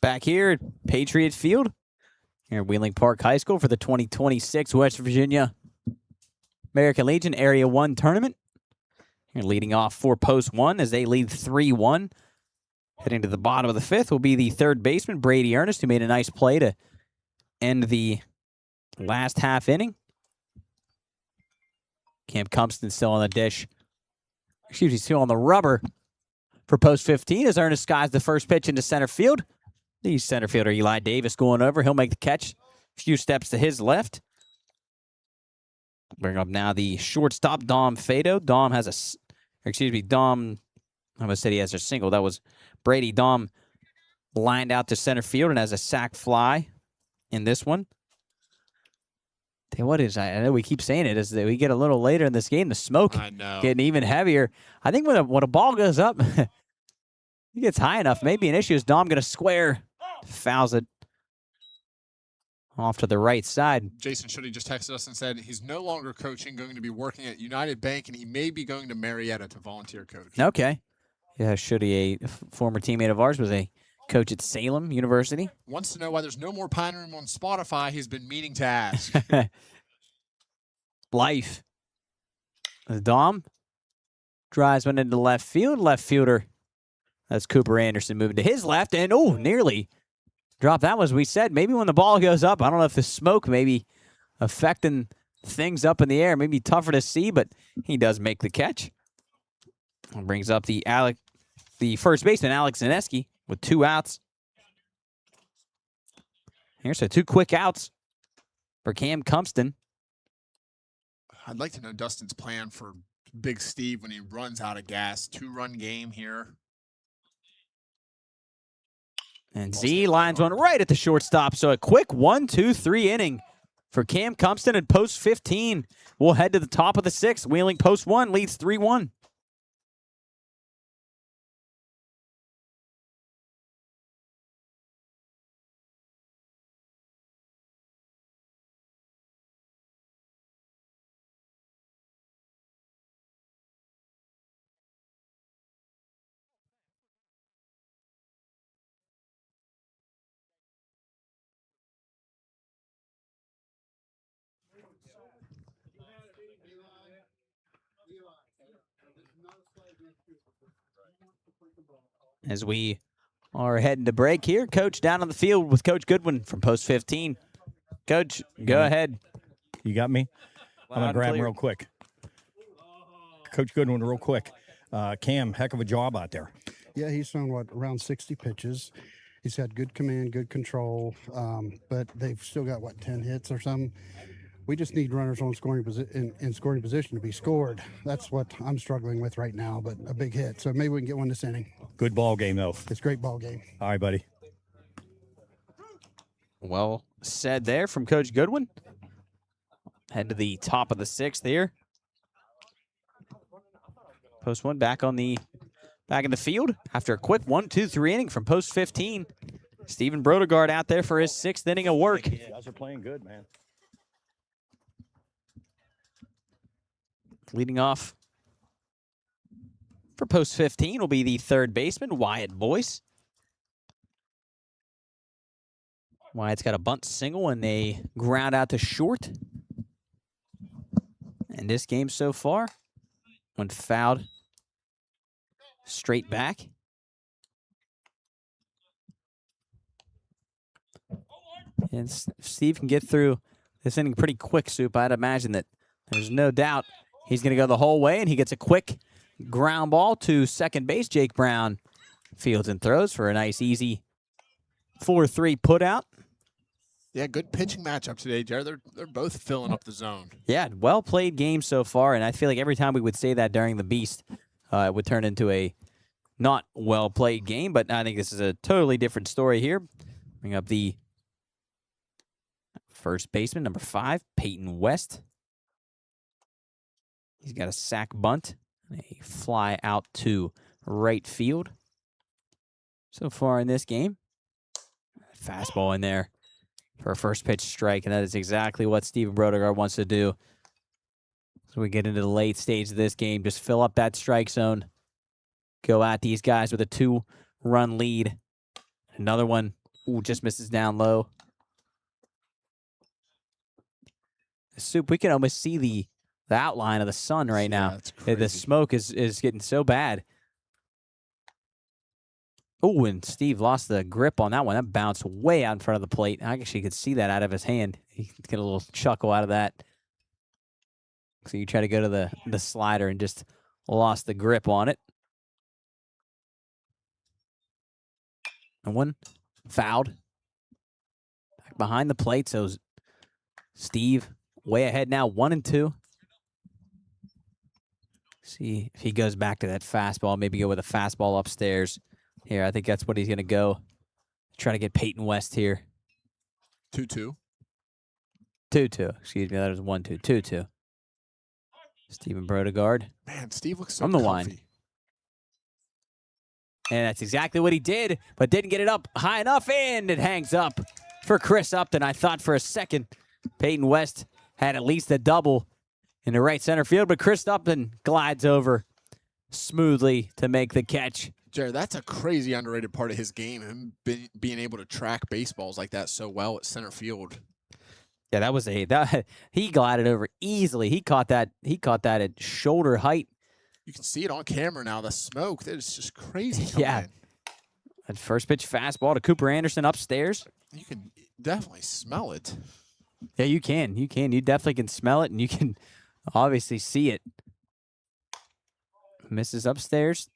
Back here at Patriot Field, here at Wheeling Park High School for the 2026 West Virginia American Legion Area 1 tournament. Here leading off for Post 1 as they lead 3-1. Heading to the bottom of the fifth will be the third baseman, Brady Ernest, who made a nice play to end the last half inning. Cam Compston still on the dish. Excuse me, still on the rubber for Post 15 as Ernest skies the first pitch into center field. The center fielder, Eli Davis, going over. He'll make the catch. A few steps to his left. Bring up now the shortstop, Dom Fado. Dom has Dom, I almost said he has a single. That was Brady. Dom lined out to center field and has a sac fly in this one. I know we keep saying it, as we get a little later in this game, the smoke getting even heavier. I think when a ball goes up, it gets high enough. Maybe an issue is Dom going to square. Fouls it off to the right side. Jason Schutte just texted us and said he's no longer coaching, going to be working at United Bank, and he may be going to Marietta to volunteer coach. Okay. Yeah, Schutte, a former teammate of ours, was a coach at Salem University. Wants to know why there's no more Pine Room on Spotify. He's been meaning to ask. Life. Dom drives one into left field. Left fielder, that's Cooper Anderson, moving to his left, and nearly dropped that one. As we said, maybe when the ball goes up, I don't know if the smoke maybe affecting things up in the air, maybe tougher to see, but he does make the catch. And brings up the first baseman, Alex Zaneski, with 2 outs. Here's 2 quick outs for Cam Compston. I'd like to know Dustin's plan for Big Steve when he runs out of gas. 2-run game here. And Z lines one right at the shortstop. So a quick 1-2-3 inning for Cam Compston at Post 15. We'll head to the top of the 6th. Wheeling Post 1 leads 3-1. As we are heading to break here, Coach down on the field with Coach Goodwin from Post 15. Coach, go ahead. You got me? I'm going to grab him real quick. Coach Goodwin, real quick. Cam, heck of a job out there. Yeah, he's thrown, around 60 pitches. He's had good command, good control, but they've still got, 10 hits or something. We just need runners on scoring in scoring position to be scored. That's what I'm struggling with right now, but a big hit. So maybe we can get one this inning. Good ball game, though. It's a great ball game. All right, buddy. Well said there from Coach Goodwin. Head to the top of the 6th here. Post 1 back in the field after a quick 1-2-3 inning from post 15. Stephen Brodegard out there for his 6th inning of work. You guys are playing good, man. Leading off for post 15 will be the third baseman, Wyatt Boyce. Wyatt's got a bunt single and a ground out to short. And this game so far, when fouled, straight back. And Steve can get through this inning pretty quick, Soup. I'd imagine that there's no doubt he's going to go the whole way, and he gets a quick ground ball to second base. Jake Brown fields and throws for a nice, easy 4-3 put out. Yeah, good pitching matchup today, Jared. They're both filling up the zone. Yeah, well-played game so far, and I feel like every time we would say that during the Beast, it would turn into a not well-played game, but I think this is a totally different story here. Bring up the first baseman, number 5, Peyton West. He's got a sac bunt and a fly out to right field. So far in this game, fastball in there for a first pitch strike, and that is exactly what Stephen Brodegard wants to do. So we get into the late stage of this game, just fill up that strike zone, go at these guys with a 2-run lead. Another one, just misses down low. Soup, we can almost see the outline of the sun right now. That's crazy. The smoke is getting so bad. Oh, and Steve lost the grip on that one. That bounced way out in front of the plate. I guess you could see that out of his hand. He get a little chuckle out of that. So you try to go to the slider and just lost the grip on it. And one fouled. Back behind the plate, so Steve way ahead now, 1-2. See if he goes back to that fastball, maybe go with a fastball upstairs. Here, I think that's what he's going to go. Try to get Peyton West here. 2-2. 2-2. Excuse me, that was 1-2. 2-2. Stephen Brodegard. Man, Steve looks so From the comfy. line. And that's exactly what he did, but didn't get it up high enough, and it hangs up for Chris Upton. I thought for a second Peyton West had at least a double in the right center field, but Chris Upton glides over smoothly to make the catch. Jared, that's a crazy underrated part of his game, him being able to track baseballs like that so well at center field. Yeah, that was he glided over easily. He caught that at shoulder height. You can see it on camera now. The smoke, that is just crazy. Coming Yeah. in. That first pitch fastball to Cooper Anderson upstairs. You can definitely smell it. Yeah, you can. You definitely can smell it, and you can obviously see it. Misses upstairs.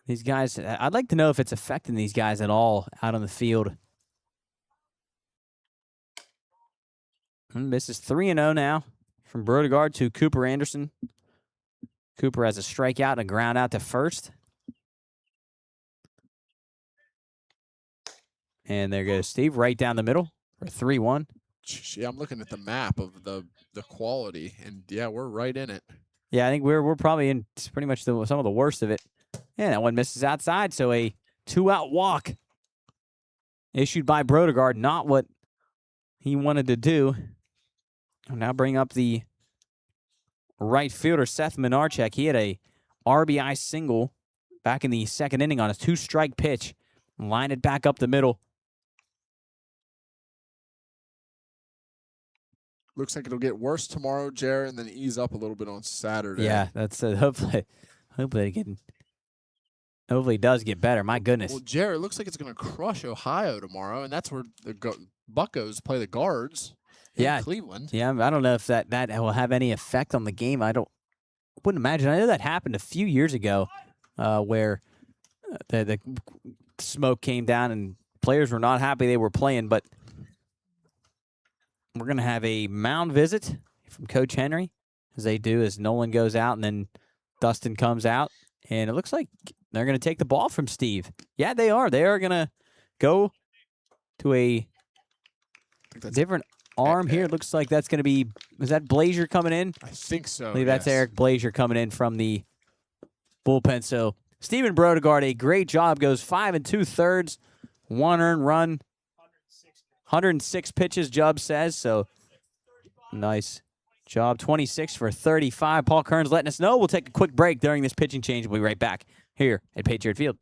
These guys, I'd like to know if it's affecting these guys at all out on the field. And this is 3-0 now from Brodegard to Cooper Anderson. Cooper has a strikeout and a ground out to first. And there goes Steve right down the middle for 3-1. Yeah, I'm looking at the map of the quality, and yeah, we're right in it. Yeah, I think we're probably in pretty much some of the worst of it. Yeah, that one misses outside, so a 2-out walk issued by Brodegard, not what he wanted to do. I'll now bring up the right fielder, Seth Minarchek. He had a RBI single back in the second inning on a 2-strike pitch. Line it back up the middle. Looks like it'll get worse tomorrow, Jared, and then ease up a little bit on Saturday. Yeah, that's hopefully it does get better. My goodness. Well, Jared, it looks like it's going to crush Ohio tomorrow, and that's where the Buccos play the Guards in Cleveland. Yeah, I don't know if that will have any effect on the game. Wouldn't imagine. I know that happened a few years ago where the smoke came down and players were not happy they were playing, but we're going to have a mound visit from Coach Henry, as they do, as Nolan goes out and then Dustin comes out. And it looks like they're going to take the ball from Steve. Yeah, they are. They are going to go to a different arm here. It looks like that's going to be, is that Blazier coming in? I think so. I believe that's yes. Eric Blazier coming in from the bullpen. So Steven Brodegard, a great job, goes 5 2/3, 1 earned run, 106 pitches, Jubb says. So nice job. 26 for 35. Paul Kearns letting us know. We'll take a quick break during this pitching change. We'll be right back here at Patriot Field.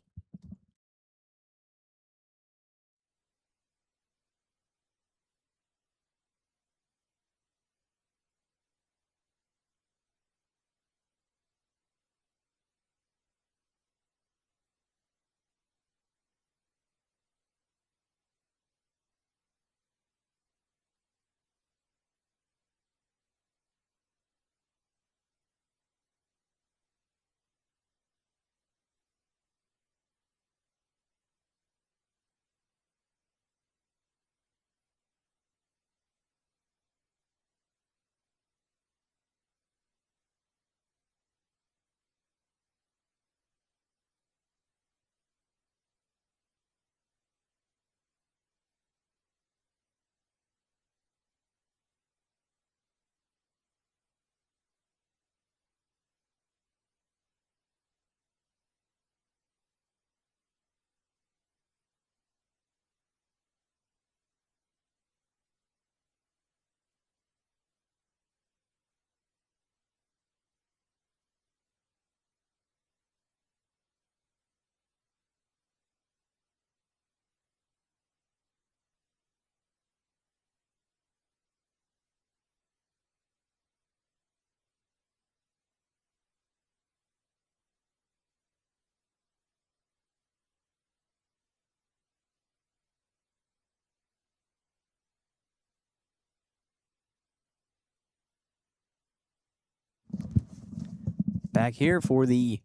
Back here for the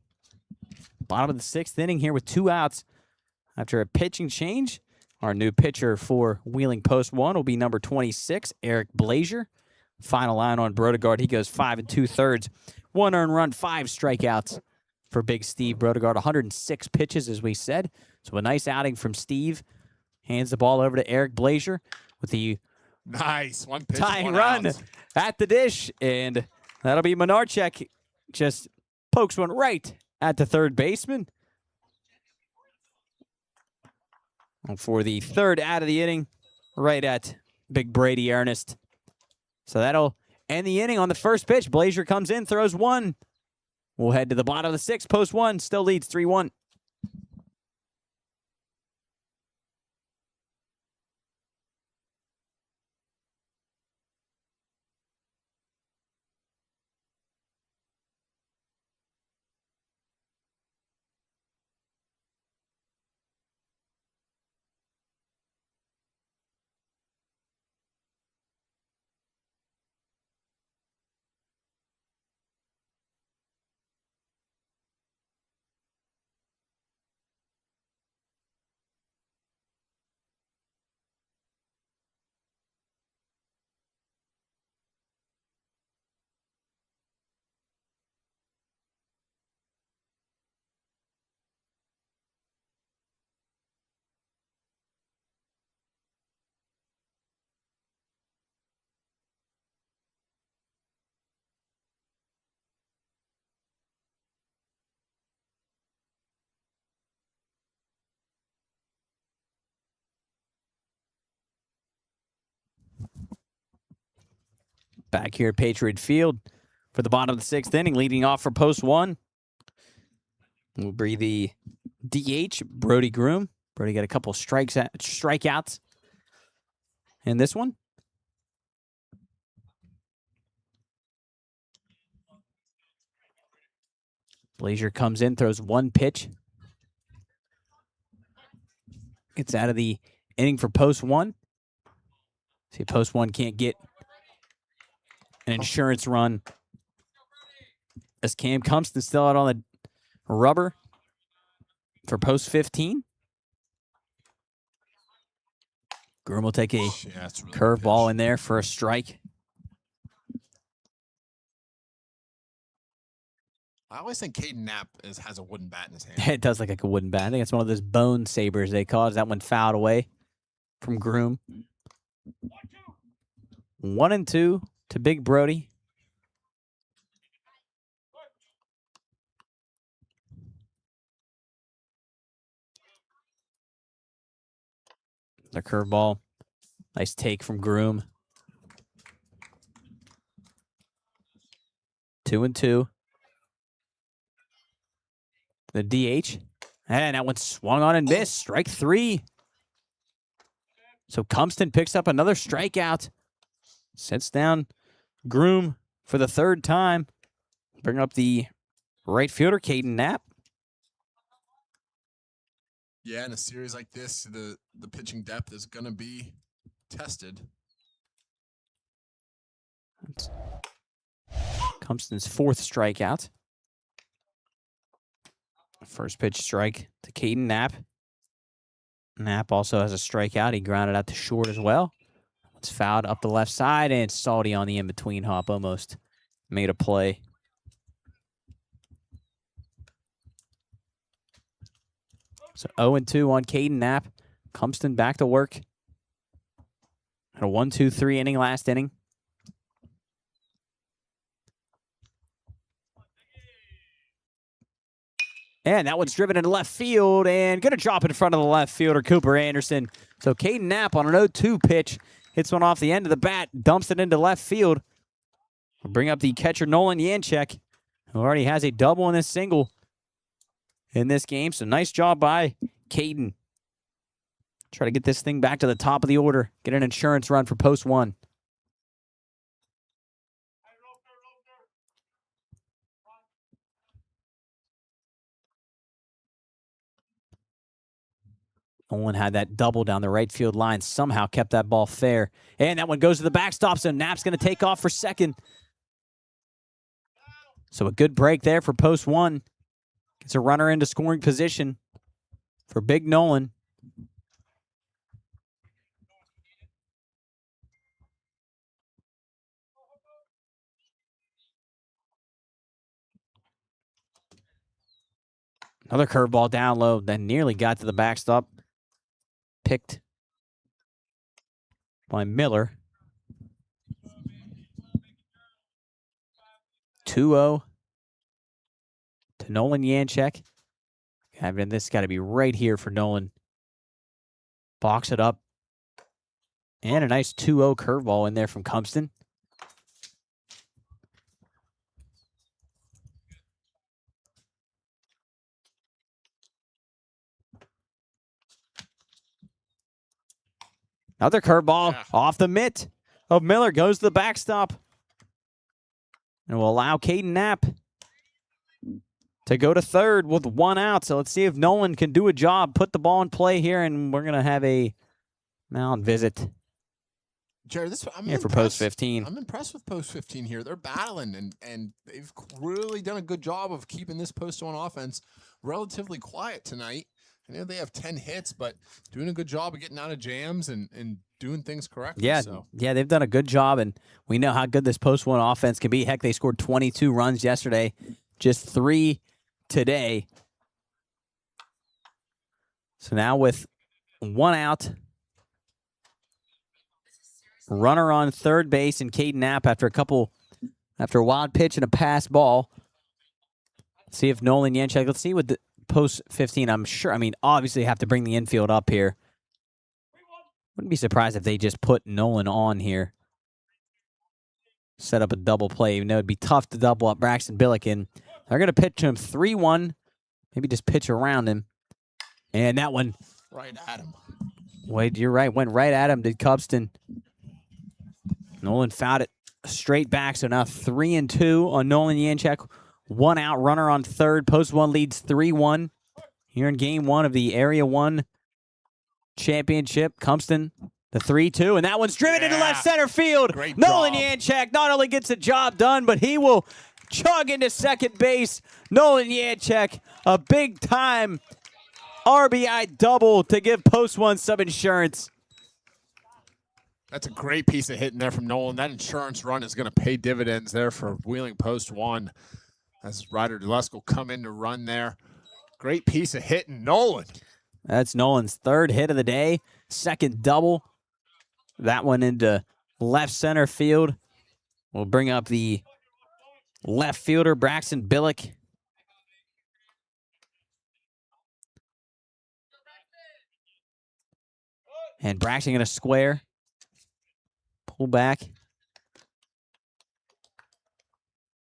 bottom of the 6th inning here with 2 outs after a pitching change. Our new pitcher for Wheeling Post 1 will be number 26, Eric Blazier. Final line on Brodegard. He goes 5 2/3, 1 earned run, 5 strikeouts for Big Steve Brodegard. 106 pitches, as we said. So a nice outing from Steve. Hands the ball over to Eric Blazier with the Nice. One pitch, tying one run out. at the dish. And that'll be Menarchek. Just pokes one right at the third baseman. And for the 3rd out of the inning, right at Big Brady Ernest. So that'll end the inning on the first pitch. Blazier comes in, throws 1. We'll head to the bottom of the 6th. Post 1 still leads 3-1. Back here at Patriot Field for the bottom of the 6th inning, leading off for Post 1 will be the DH, Brody Groom. Brody got a couple strikeouts in this one. Blazier comes in, throws 1 pitch. Gets out of the inning for Post 1. See, Post 1 can't get an insurance run as Cam Compston still out on the rubber for Post 15. Groom will take a Yeah, it's really curveball in there for a strike. I always think Caden Knapp has a wooden bat in his hand. It does look like a wooden bat. I think it's one of those bone sabers they call it. That one fouled away from Groom. 1-2 to Big Brody. The curveball. Nice take from Groom. 2-2. The DH. And that one swung on and missed. Strike 3. So Compton picks up another strikeout. Sets down Groom for the 3rd time. Bring up the right fielder, Caden Knapp. Yeah, in a series like this, the pitching depth is going to be tested. Compton's 4th strikeout. First pitch strike to Caden Knapp. Knapp also has a strikeout. He grounded out to short as well. It's fouled up the left side, and Salty on the in-between hop almost made a play. So 0-2 on Caden Knapp. Compton back to work. Had a 1-2-3 inning last inning. And that one's driven into left field and going to drop in front of the left fielder, Cooper Anderson. So Caden Knapp on an 0-2 pitch hits one off the end of the bat, dumps it into left field. We'll bring up the catcher, Nolan Yanchek, who already has a double and a single in this game. So nice job by Caden. Try to get this thing back to the top of the order. Get an insurance run for post 1. Nolan had that double down the right field line. Somehow kept that ball fair. And that one goes to the backstop, so Knapp's going to take off for second. So a good break there for post 1. Gets a runner into scoring position for Big Nolan. Another curveball down low, then nearly got to the backstop. Picked by Miller. 2-0 to Nolan Yanchek. Having this got to be right here for Nolan. Box it up. And a nice 2-0 curveball in there from Compton. Another curveball off the mitt of Miller. Goes to the backstop. And will allow Caden Knapp to go to third with 1 out. So let's see if Nolan can do a job, put the ball in play here, and we're going to have a mound visit. Jared, I'm here for post 15. I'm impressed with post 15 here. They're battling, and they've really done a good job of keeping this post 1 offense relatively quiet tonight. I know they have 10 hits, but doing a good job of getting out of jams and doing things correctly. Yeah, yeah, they've done a good job, and we know how good this post 1 offense can be. Heck, they scored 22 runs yesterday, just 3 today. So now with 1 out, runner on third base, and Caden Knapp after a wild pitch and a pass ball. Let's see if Nolan Yanchek, let's see what the post 15, I'm sure, obviously have to bring the infield up here. Wouldn't be surprised if they just put Nolan on here. Set up a double play, even though it'd be tough to double up Braxton Billiken. They're going to pitch to him 3-1. Maybe just pitch around him. And that one. Right at him. Wait, you're right. Went right at him, did Cubston. Nolan fouled it straight back, so now 3-2 on Nolan Yanchek. 1 out, runner on third. Post 1 leads 3-1 here in game 1 of the Area 1 championship. Compton, the 3-2, and that one's driven into left center field. Great Nolan job. Yanchek not only gets the job done, but he will chug into second base. Nolan Yanchek, a big-time RBI double to give Post 1 some insurance. That's a great piece of hitting there from Nolan. That insurance run is going to pay dividends there for Wheeling Post 1 as Ryder Delesk will come in to run there. Great piece of hitting, Nolan. That's Nolan's third hit of the day, second double. That one into left center field. We'll bring up the left fielder, Braxton Billick. And Braxton going to square. Pull back.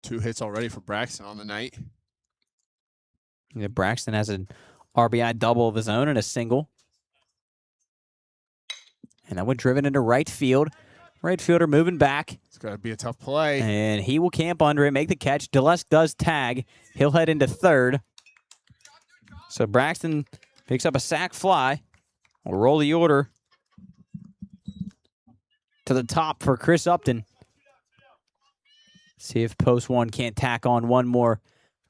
2 hits already for Braxton on the night. Yeah, Braxton has an RBI double of his own and a single. And that one driven into right field. Right fielder moving back. It's going to be a tough play. And he will camp under it, make the catch. Delesk does tag. He'll head into third. So Braxton picks up a sac fly. We'll roll the order to the top for Chris Upton. See if Post 1 can't tack on one more.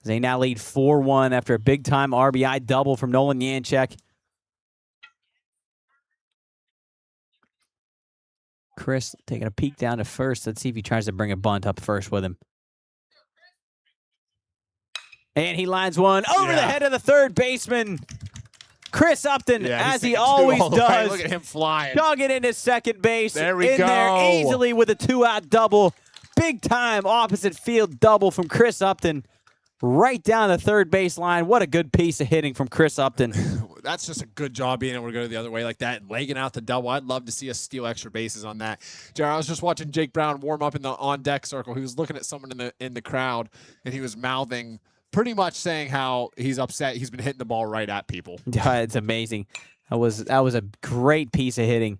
They now lead 4-1 after a big-time RBI double from Nolan Yanchek. Chris taking a peek down to first. Let's see if he tries to bring a bunt up first with him. And he lines one over the head of the third baseman. Chris Upton, as he always does. Look at him flying. Jogging into second base. There we in go. there easily with a 2-out double. Big time opposite field double from Chris Upton. Right down the third base line. What a good piece of hitting from Chris Upton. That's just a good job being able to go the other way like that and legging out the double. I'd love to see us steal extra bases on that. Jared, I was just watching Jake Brown warm up in the on-deck circle. He was looking at someone in the crowd, and he was mouthing, pretty much saying how he's upset. He's been hitting the ball right at people. Yeah, it's amazing. That was a great piece of hitting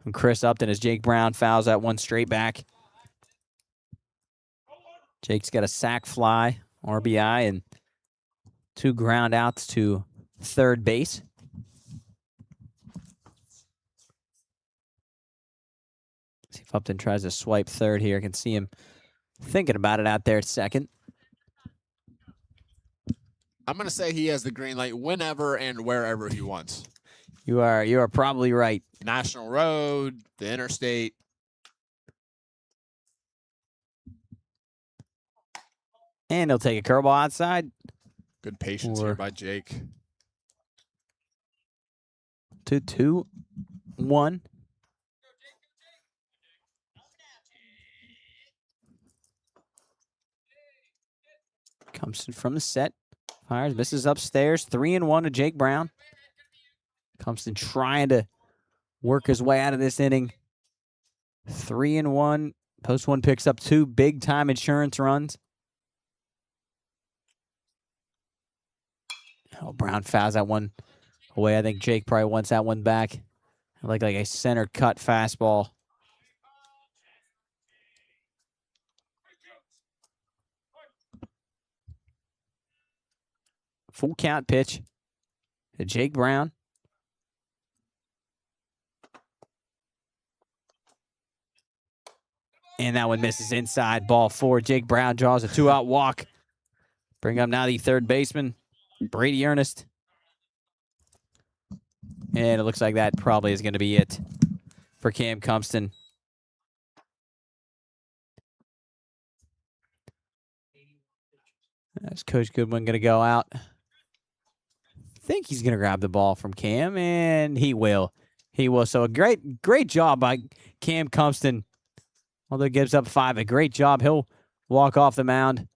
from Chris Upton as Jake Brown fouls that one straight back. Jake's got a sac fly, RBI, and 2 ground outs to third base. See if Upton tries to swipe third here. I can see him thinking about it out there at second. I'm going to say he has the green light whenever and wherever he wants. You are probably right. National Road, the interstate. And he'll take a curveball outside. Good patience here by Jake. 2-2-1. Comes in from the set. Fires, misses upstairs. 3-1 to Jake Brown. Compton trying to work his way out of this inning. 3-1. Post 1 picks up 2 big-time insurance runs. Oh, Brown fouls that one away. I think Jake probably wants that one back. Like a center cut fastball. Full count pitch to Jake Brown. And that one misses inside. Ball 4. Jake Brown draws a 2-out walk. Bring up now the third baseman, Brady Ernest. And it looks like that probably is going to be it for Cam Compton. That's Coach Goodwin going to go out. I think he's going to grab the ball from Cam, and he will. He will. So a great job by Cam Compton. Although it gives up 5, a great job. He'll walk off the mound.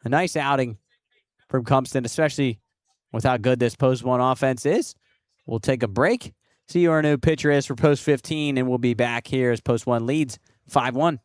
A nice outing from Compton, especially with how good this Post 1 offense is. We'll take a break, see who our new pitcher is for Post 15, and we'll be back here as Post 1 leads 5-1.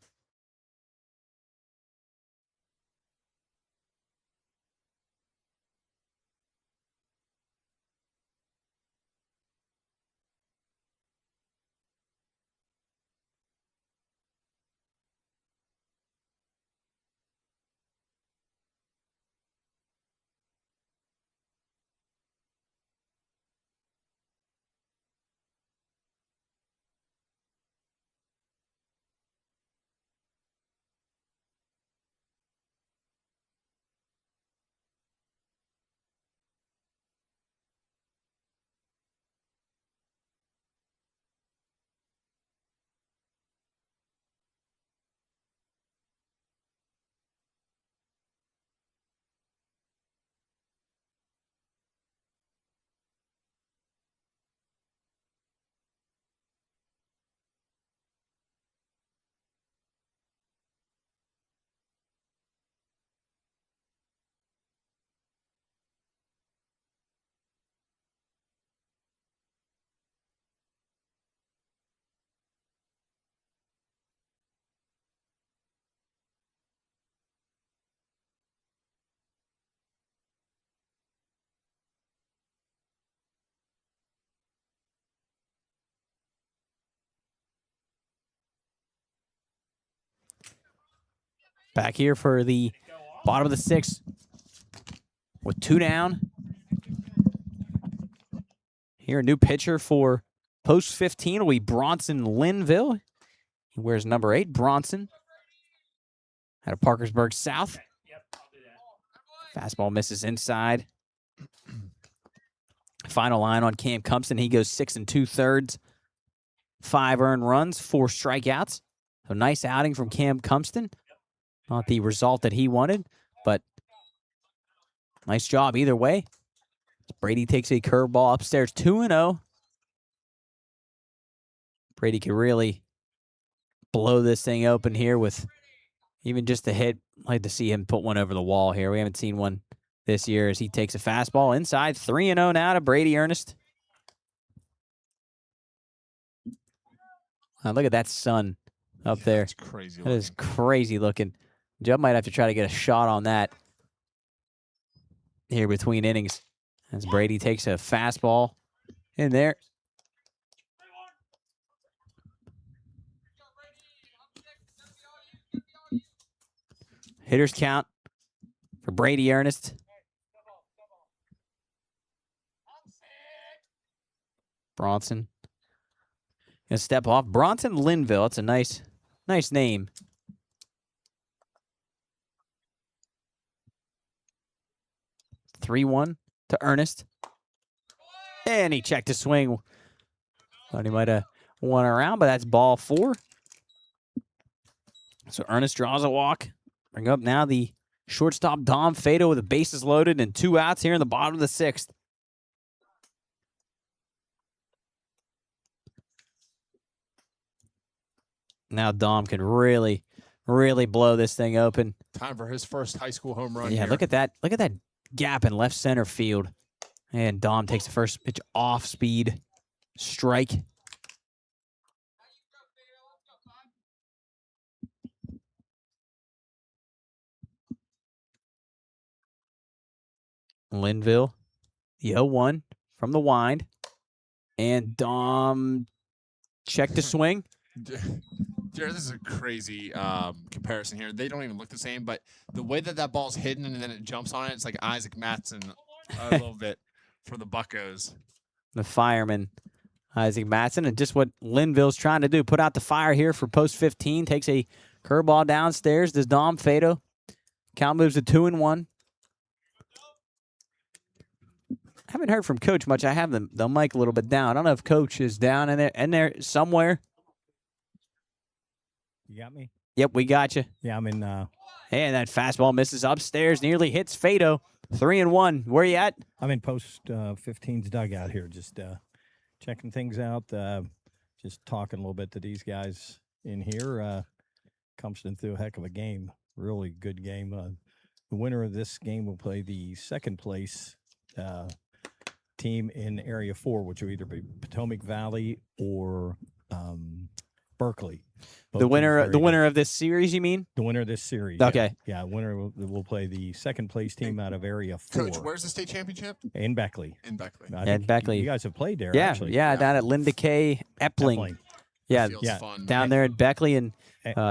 Back here for the bottom of the sixth with 2 down. Here, a new pitcher for post 15 will be Bronson Linville. He wears number 8, Bronson. Out of Parkersburg South. Fastball misses inside. Final line on Cam Cumpston. He goes 6 2/3. 5 earned runs, 4 strikeouts. So nice outing from Cam Cumpston. Not the result that he wanted, but nice job either way. Brady takes a curveball upstairs, 2-0. Brady can really blow this thing open here with even just a hit. I'd like to see him put one over the wall here. We haven't seen one this year as he takes a fastball inside. 3-0 now to Brady Ernest. Look at that sun up there. That's crazy That is crazy looking. Judd might have to try to get a shot on that here between innings as Brady takes a fastball in there. Hitters count for Brady Ernest. Bronson gonna step off. Bronson Linville. That's a nice name. (3-1) to Ernest. And he checked a swing. Thought he might have won around, but that's ball 4. So Ernest draws a walk. Bring up now the shortstop Dom Fado with the bases loaded and 2 outs here in the bottom of the 6th. Now Dom can really blow this thing open. Time for his first high school home run. Yeah, here. look at that gap in left center field. And Dom takes the first pitch off speed. Strike. Linville, the 0-1 from the wind. And Dom checked the swing. Jared, this is a crazy comparison here. They don't even look the same, but the way that ball's hidden and then it jumps on it, it's like Isaac Matson a little bit for the Buccos. The fireman, Isaac Matson, and just what Linville's trying to do. Put out the fire here for post 15. Takes a curveball downstairs. Does Dom Fado. Count moves to 2-1. Haven't heard from Coach much. I have the mic a little bit down. I don't know if Coach is down in there somewhere. You got me? Yep, we got you. Yeah, I'm in. And that fastball misses upstairs, nearly hits Fado. 3-1. Where you at? I'm in post 15's dugout here, just checking things out. Just talking a little bit to these guys in here. Cumpston threw a heck of a game. Really good game. The winner of this game will play the second place team in Area 4, which will either be Potomac Valley or Berkeley. The winner of this series, you mean? The winner of this series. Okay. Yeah, winner will play the second place team out of Area 4. Coach, where's the state championship? In Beckley. In Beckley. I Yeah, think Beckley. You guys have played there, Yeah, actually. yeah, down at Linda K. Epling. Yeah, Field's yeah. fun. down there at Beckley, and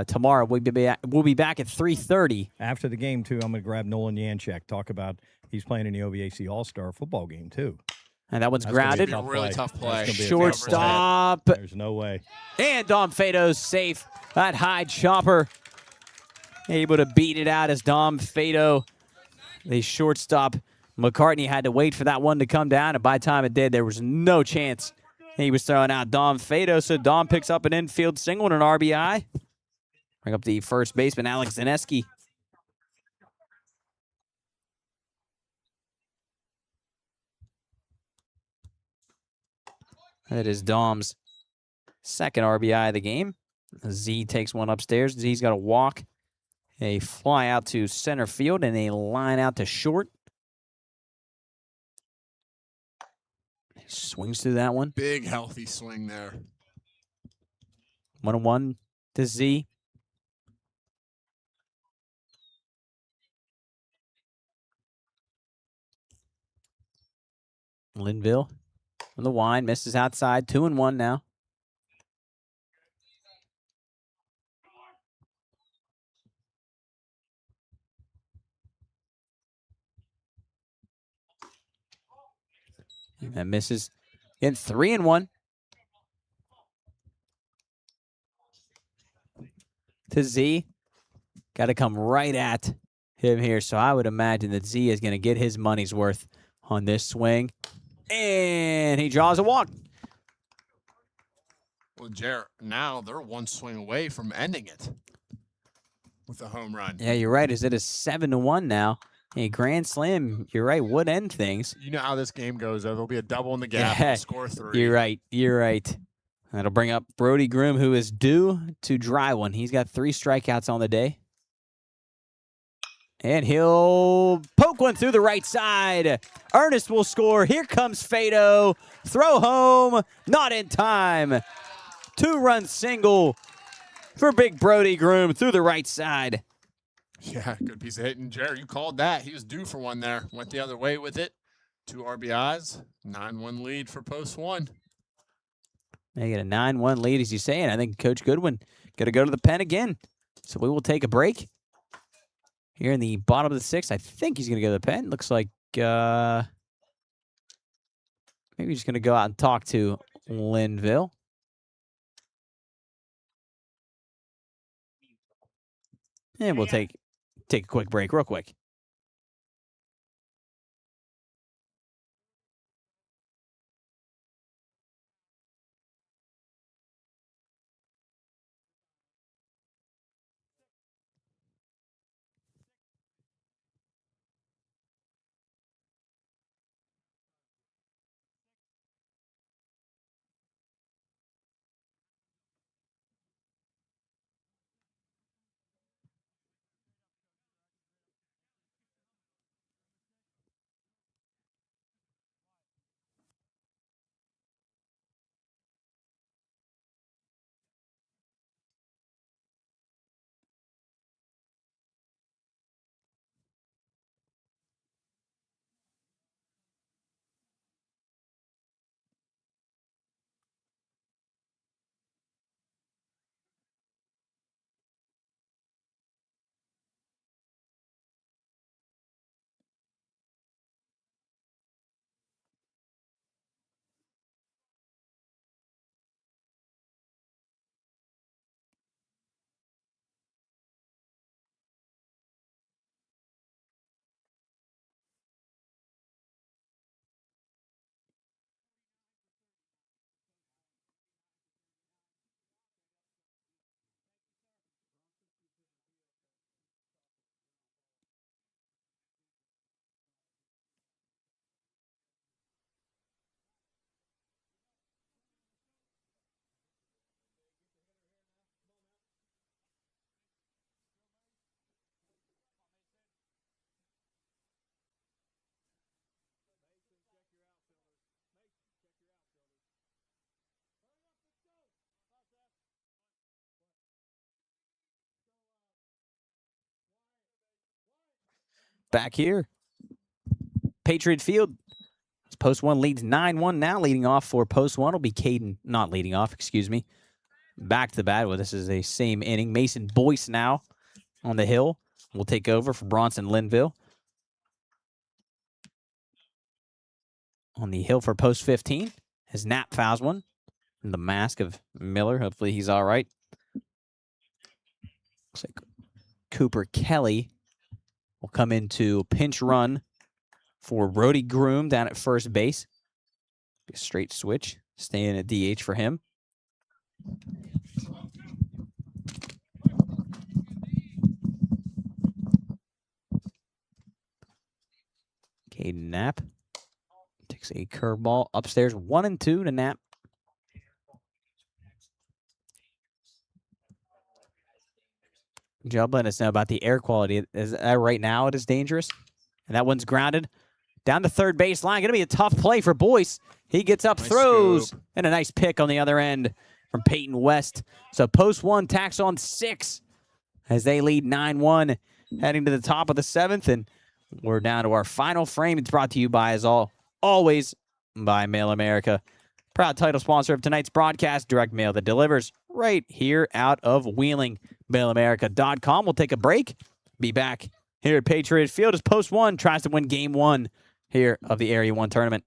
tomorrow we'll be back at 3:30. After the game, too, I'm going to grab Nolan Yanchek. Talk about he's playing in the OVAC All-Star football game, too. And that one's That's gonna be grounded. tough Really play. tough play. That's gonna be a Shortstop. There's no way. And Dom Fado's safe. That high chopper able to beat it out as Dom Fado, the shortstop. McCartney had to wait for that one to come down, and by the time it did, there was no chance he was throwing out Dom Fado. So Dom picks up an infield single and an RBI. Bring up the first baseman, Alex Zaneski. That is Dom's second RBI of the game. Z takes one upstairs. Z's got a walk, a fly out to center field, and a line out to short. He swings through that one. Big, healthy swing there. 1-1 to Z. Linville on the wind, misses outside. 2-1 now. That misses. In 3-1. To Z. Got to come right at him here. So I would imagine that Z is going to get his money's worth on this swing. And he draws a walk. Well, Jer, now they're one swing away from ending it with a home run. Yeah, you're right. Is it a 7-1 now? A grand slam, you're right, would end things. You know how this game goes, though. There'll be a double in the gap and score 3. You're right. You're right. That'll bring up Brody Groom, who is due to dry one. He's got 3 strikeouts on the day. And he'll poke one through the right side. Ernest will score. Here comes Fado. Throw home. Not in time. 2-run single for big Brody Groom through the right side. Yeah, good piece of hitting. Jerry, you called that. He was due for one there. Went the other way with it. 2 RBIs. 9-1 lead for post 1. They get a 9-1 lead, as you say, and I think Coach Goodwin got to go to the pen again. So we will take a break. Here in the bottom of the 6th, I think he's going to go to the pen. Looks like maybe he's just going to go out and talk to Linville. And we'll take a quick break real quick. Back here, Patriot Field. Post 1 leads 9-1 now. Leading off for post 1 will be Caden, not leading off, excuse me. Back to the bat. Well, this is a same inning. Mason Boyce now on the hill will take over for Bronson Linville. On the hill for post 15 as Knapp fouls one. And the mask of Miller. Hopefully he's all right. Looks like Cooper Kelly will come into pinch run for Brody Groom down at first base. Be a straight switch. Staying at DH for him. Caden Knapp takes a curveball upstairs. 1-2 to Knapp. Job letting us know about the air quality. Is right now it is dangerous. And that one's grounded. Down the third base line. Going to be a tough play for Boyce. He gets up, Nice throws, scoop. and a nice pick on the other end from Peyton West. So post 1 tacks on 6 as they lead 9-1 heading to the top of the 7th. And we're down to our final frame. It's brought to you by, as always, by Mail America. Proud title sponsor of tonight's broadcast, direct mail that delivers right here out of Wheeling. MailAmerica.com. We'll take a break. Be back here at Patriot Field as post 1 tries to win game 1 here of the Area 1 tournament.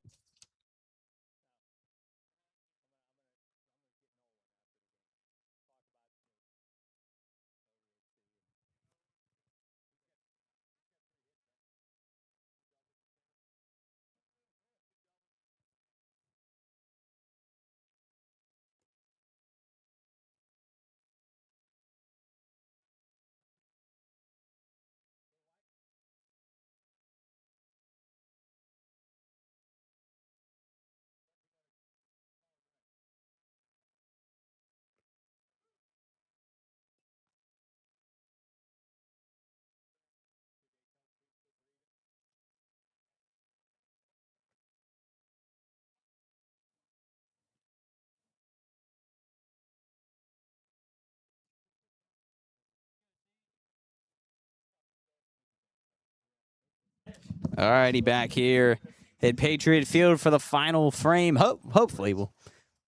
All righty, back here at Patriot Field for the final frame. Hopefully, when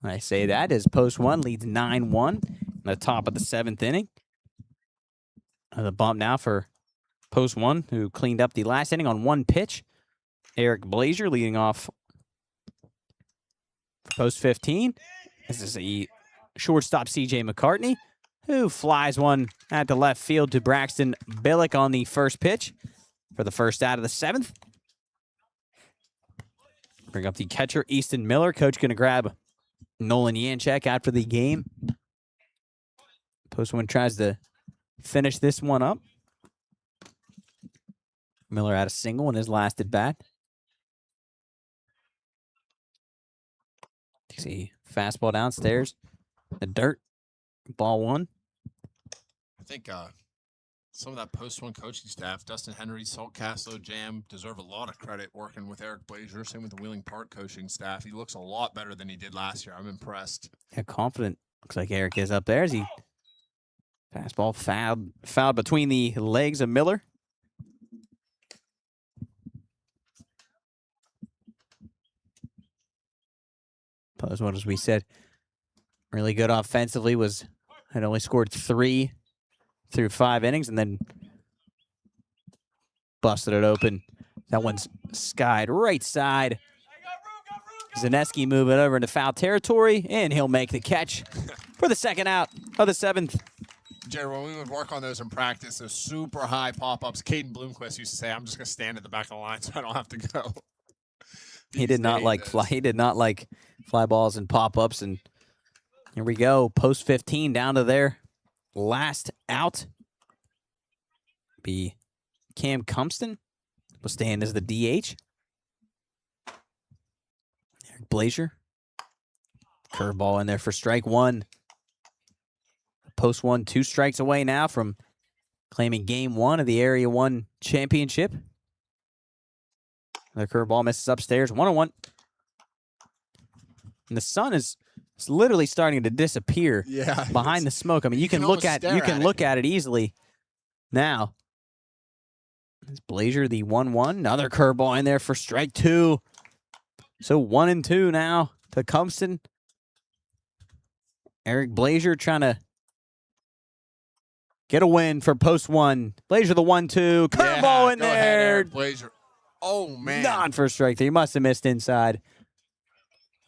I say that, as Post 1 leads 9-1 in the top of the 7th inning. The bump now for Post 1, who cleaned up the last inning on 1 pitch. Eric Blazer leading off Post 15. This is a shortstop, C.J. McCartney, who flies one at the left field to Braxton Billick on the first pitch for the first out of the 7th. Bring up the catcher, Easton Miller. Coach going to grab Nolan Yanchek after the game. Post 1 tries to finish this one up. Miller had a single in his last at bat. See, fastball downstairs. The dirt. Ball 1. I think some of that Post 1 coaching staff, Dustin Henry, Salt Caslow, Jam, deserve a lot of credit working with Eric Blazer. Same with the Wheeling Park coaching staff. He looks a lot better than he did last year. I'm impressed. Yeah, confident. Looks like Eric is up there as he fastball fouled between the legs of Miller. Post 1, as we said, really good offensively. Had only scored 3 through 5 innings and then busted it open. That one's skied right side. Zaneski moving over into foul territory, and he'll make the catch for the second out of the 7th. Jerry, when we would work on those in practice, those super high pop-ups, Caden Bloomquist used to say, I'm just going to stand at the back of the line so I don't have to go. He did not like fly balls and pop-ups, and here we go. Post 15 down to their last out. Be Cam Cumpston will stand as the DH. Eric Blazer. Curveball in there for strike 1. Post 1, 2 strikes away now from claiming game 1 of the Area 1 championship. The curveball misses upstairs, 1-1. And the sun is literally starting to disappear behind the smoke. I mean, you can look at it easily now. Is Blazer the 1-1? Another curveball in there for strike 2. So 1-2 now to Cumpston. Eric Blazer trying to get a win for Post 1. Blazer the 1-2. Curveball in there. Ahead, Eric Blazer. Oh, man. Not for strike 3. He must have missed inside.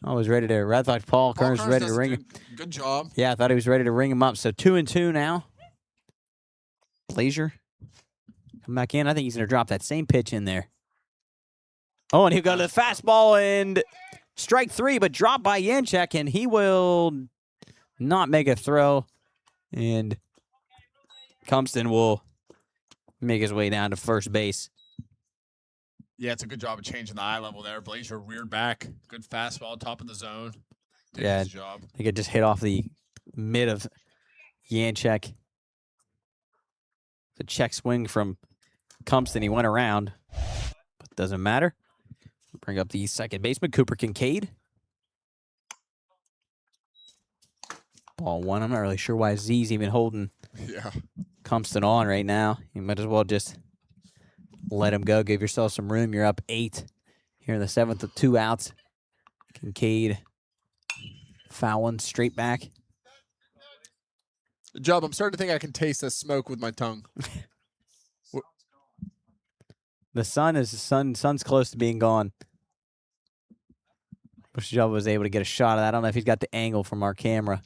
I was ready to. I thought Paul Kearns was ready to ring him. Good job. Yeah, I thought he was ready to ring him up. So 2-2 now. Blazer come back in. I think he's going to drop that same pitch in there. Oh, and he'll go to the fastball and strike 3, but dropped by Yanchek, and he will not make a throw. And Cumpston will make his way down to first base. Yeah, it's a good job of changing the eye level there. Blazer reared back. Good fastball, top of the zone. Did his job. I think it just hit off the mid of Yanchek. The check swing from Cumpston. He went around, but doesn't matter. Bring up the second baseman, Cooper Kincaid. Ball 1. I'm not really sure why Z's even holding Cumpston on right now. You might as well just let him go. Give yourself some room. You're up 8 here in the 7th with 2 outs. Kincaid fouling straight back. Good job. I'm starting to think I can taste the smoke with my tongue. The sun's close to being gone. Bushjob was able to get a shot of that. I don't know if he's got the angle from our camera.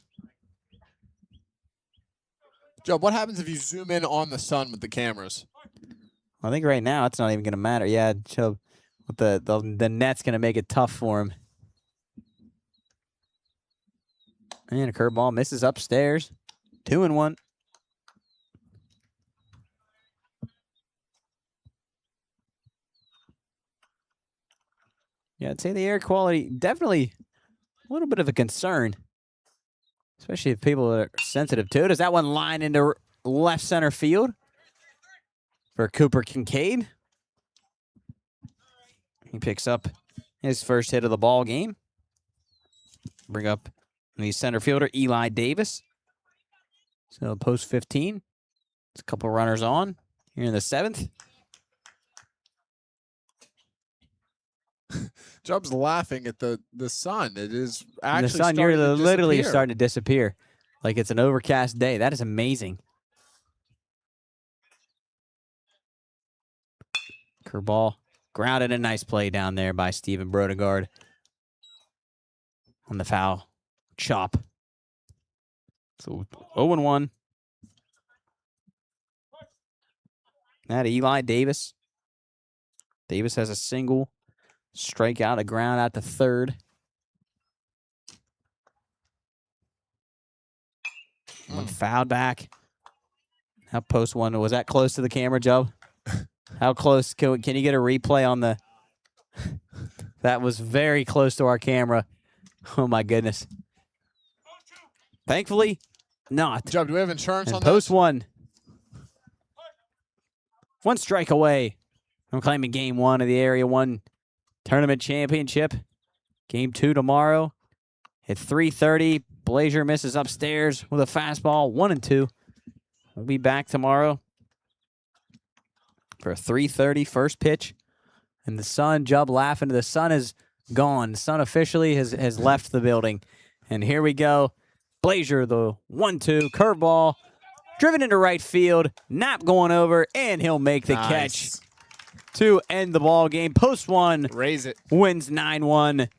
Joe, what happens if you zoom in on the sun with the cameras? I think right now it's not even going to matter. Yeah, Joe, with the net's going to make it tough for him. And a curveball misses upstairs. 2-1. Yeah, I'd say the air quality definitely a little bit of a concern, especially if people are sensitive to it. Is that one line into left center field for Cooper Kincaid? He picks up his first hit of the ball game. Bring up the center fielder, Eli Davis. So post 15. It's a couple runners on here in the 7th. Chubb's laughing at the sun. It is actually the sun, you're starting to literally disappear. starting to disappear. Like it's an overcast day. That is amazing. Curveball. Grounded, a nice play down there by Steven Brodegard on the foul chop. So 0-1. Now to Eli Davis. Davis has a single, strikeout, a ground out to third. One fouled back. Now post one. Was that close to the camera, Joe? How close? Can you get a replay on the... That was very close to our camera. Oh, my goodness. Thankfully, not. Job, do we have insurance And on post this? one. One strike away. I'm claiming game one of the Area 1 Tournament Championship. Game 2 tomorrow at 3:30. Blazier misses upstairs with a fastball, 1-2. We'll be back tomorrow for a 3:30 first pitch. And the sun, Jubb laughing. The sun is gone. The sun officially has left the building. And here we go. Blazier, the 1-2 curveball, driven into right field. Knapp going over, and he'll make the catch to end the ball game. Post one Raise it. wins 9-1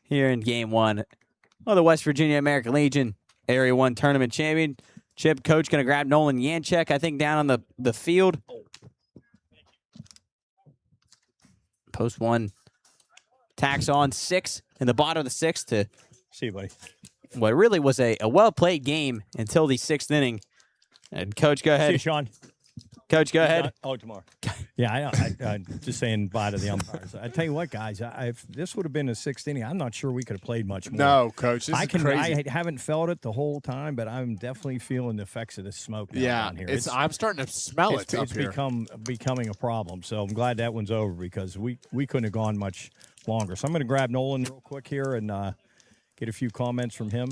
here in game one of the West Virginia American Legion Area 1 Tournament Championship. Coach going to grab Nolan Yanchek, I think, down on the field. Post one tacks on 6 in the bottom of the 6th to See you, buddy. what really was a well-played game until the 6th inning. And Coach, go See you, ahead. Sean. Coach, go ahead. Oh, tomorrow. Yeah, I just saying bye to the umpires. I tell you what, guys, if this would have been a 6th inning, I'm not sure we could have played much more. No, Coach. This is crazy. I haven't felt it the whole time, but I'm definitely feeling the effects of the smoke down here. I'm starting to smell it up It's here. becoming a problem. So I'm glad that one's over because we couldn't have gone much longer. So I'm going to grab Nolan real quick here and get a few comments from him.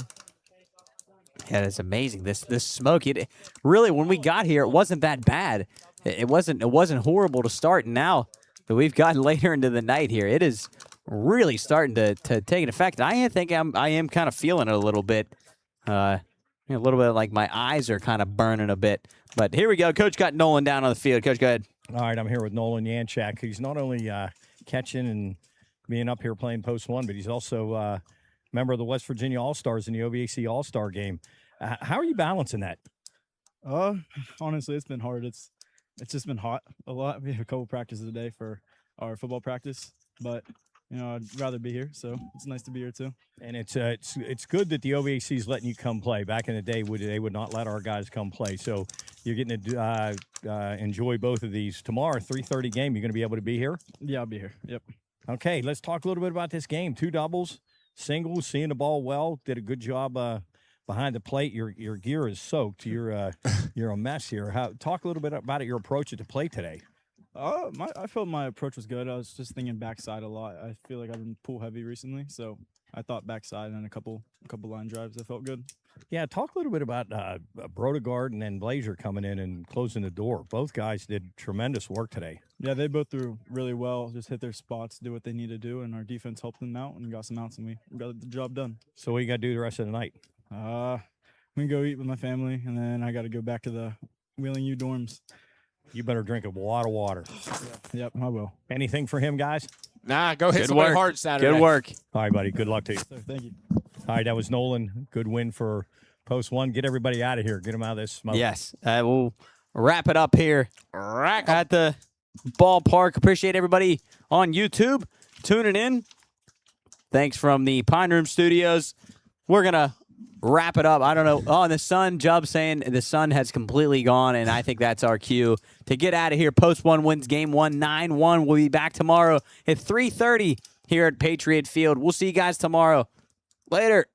Yeah, it's amazing. This smoke. It really, when we got here, it wasn't that bad. It wasn't horrible to start. And now that we've gotten later into the night here, it is really starting to take an effect. I think I am kind of feeling it a little bit. A little bit like my eyes are kind of burning a bit. But here we go. Coach got Nolan down on the field. Coach, go ahead. All right, I'm here with Nolan Yanchak. He's not only catching and being up here playing post one, but he's also a member of the West Virginia All-Stars in the OVAC All-Star game. How are you balancing that? Honestly, it's been hard. It's just been hot a lot. We have a couple practices a day for our football practice, but I'd rather be here, so it's nice to be here too. And it's good that the OVAC is letting you come play. Back in the day, they would not let our guys come play. So you're getting to enjoy both of these. Tomorrow, 3:30 game, you're going to be able to be here? Yeah, I'll be here. Yep. Okay, let's talk a little bit about this game. 2 doubles, singles, seeing the ball well. Did a good job behind the plate. Your gear is soaked. You're a mess here. Talk a little bit about your approach at the plate today. I felt my approach was good. I was just thinking backside a lot. I feel like I've been pull heavy recently, so I thought backside and a couple line drives. I felt good. Yeah, talk a little bit about Brodegard and then Blazier coming in and closing the door. Both guys did tremendous work today. Yeah, they both threw really well. Just hit their spots, do what they need to do, and our defense helped them out and got some outs, and we got the job done. So what you got to do the rest of the night? I'm gonna go eat with my family, and then I got to go back to the Wheeling U dorms. You better drink a lot of water. Yep, I will. Anything for him, guys? Nah, go hit Good somebody work. hard Saturday. Good work. All right, buddy. Good luck to you. So thank you. All right, that was Nolan. Good win for post one. Get everybody out of here. Get them out of this smoke. Yes, we'll wrap it up here at the ballpark. Appreciate everybody on YouTube tuning in. Thanks from the Pine Room Studios. We're going to wrap it up. I don't know. Oh, and the sun, Jubb saying the sun has completely gone, and I think that's our cue to get out of here. Post one wins game 1, 9-1. We'll be back tomorrow at 3:30 here at Patriot Field. We'll see you guys tomorrow. Later.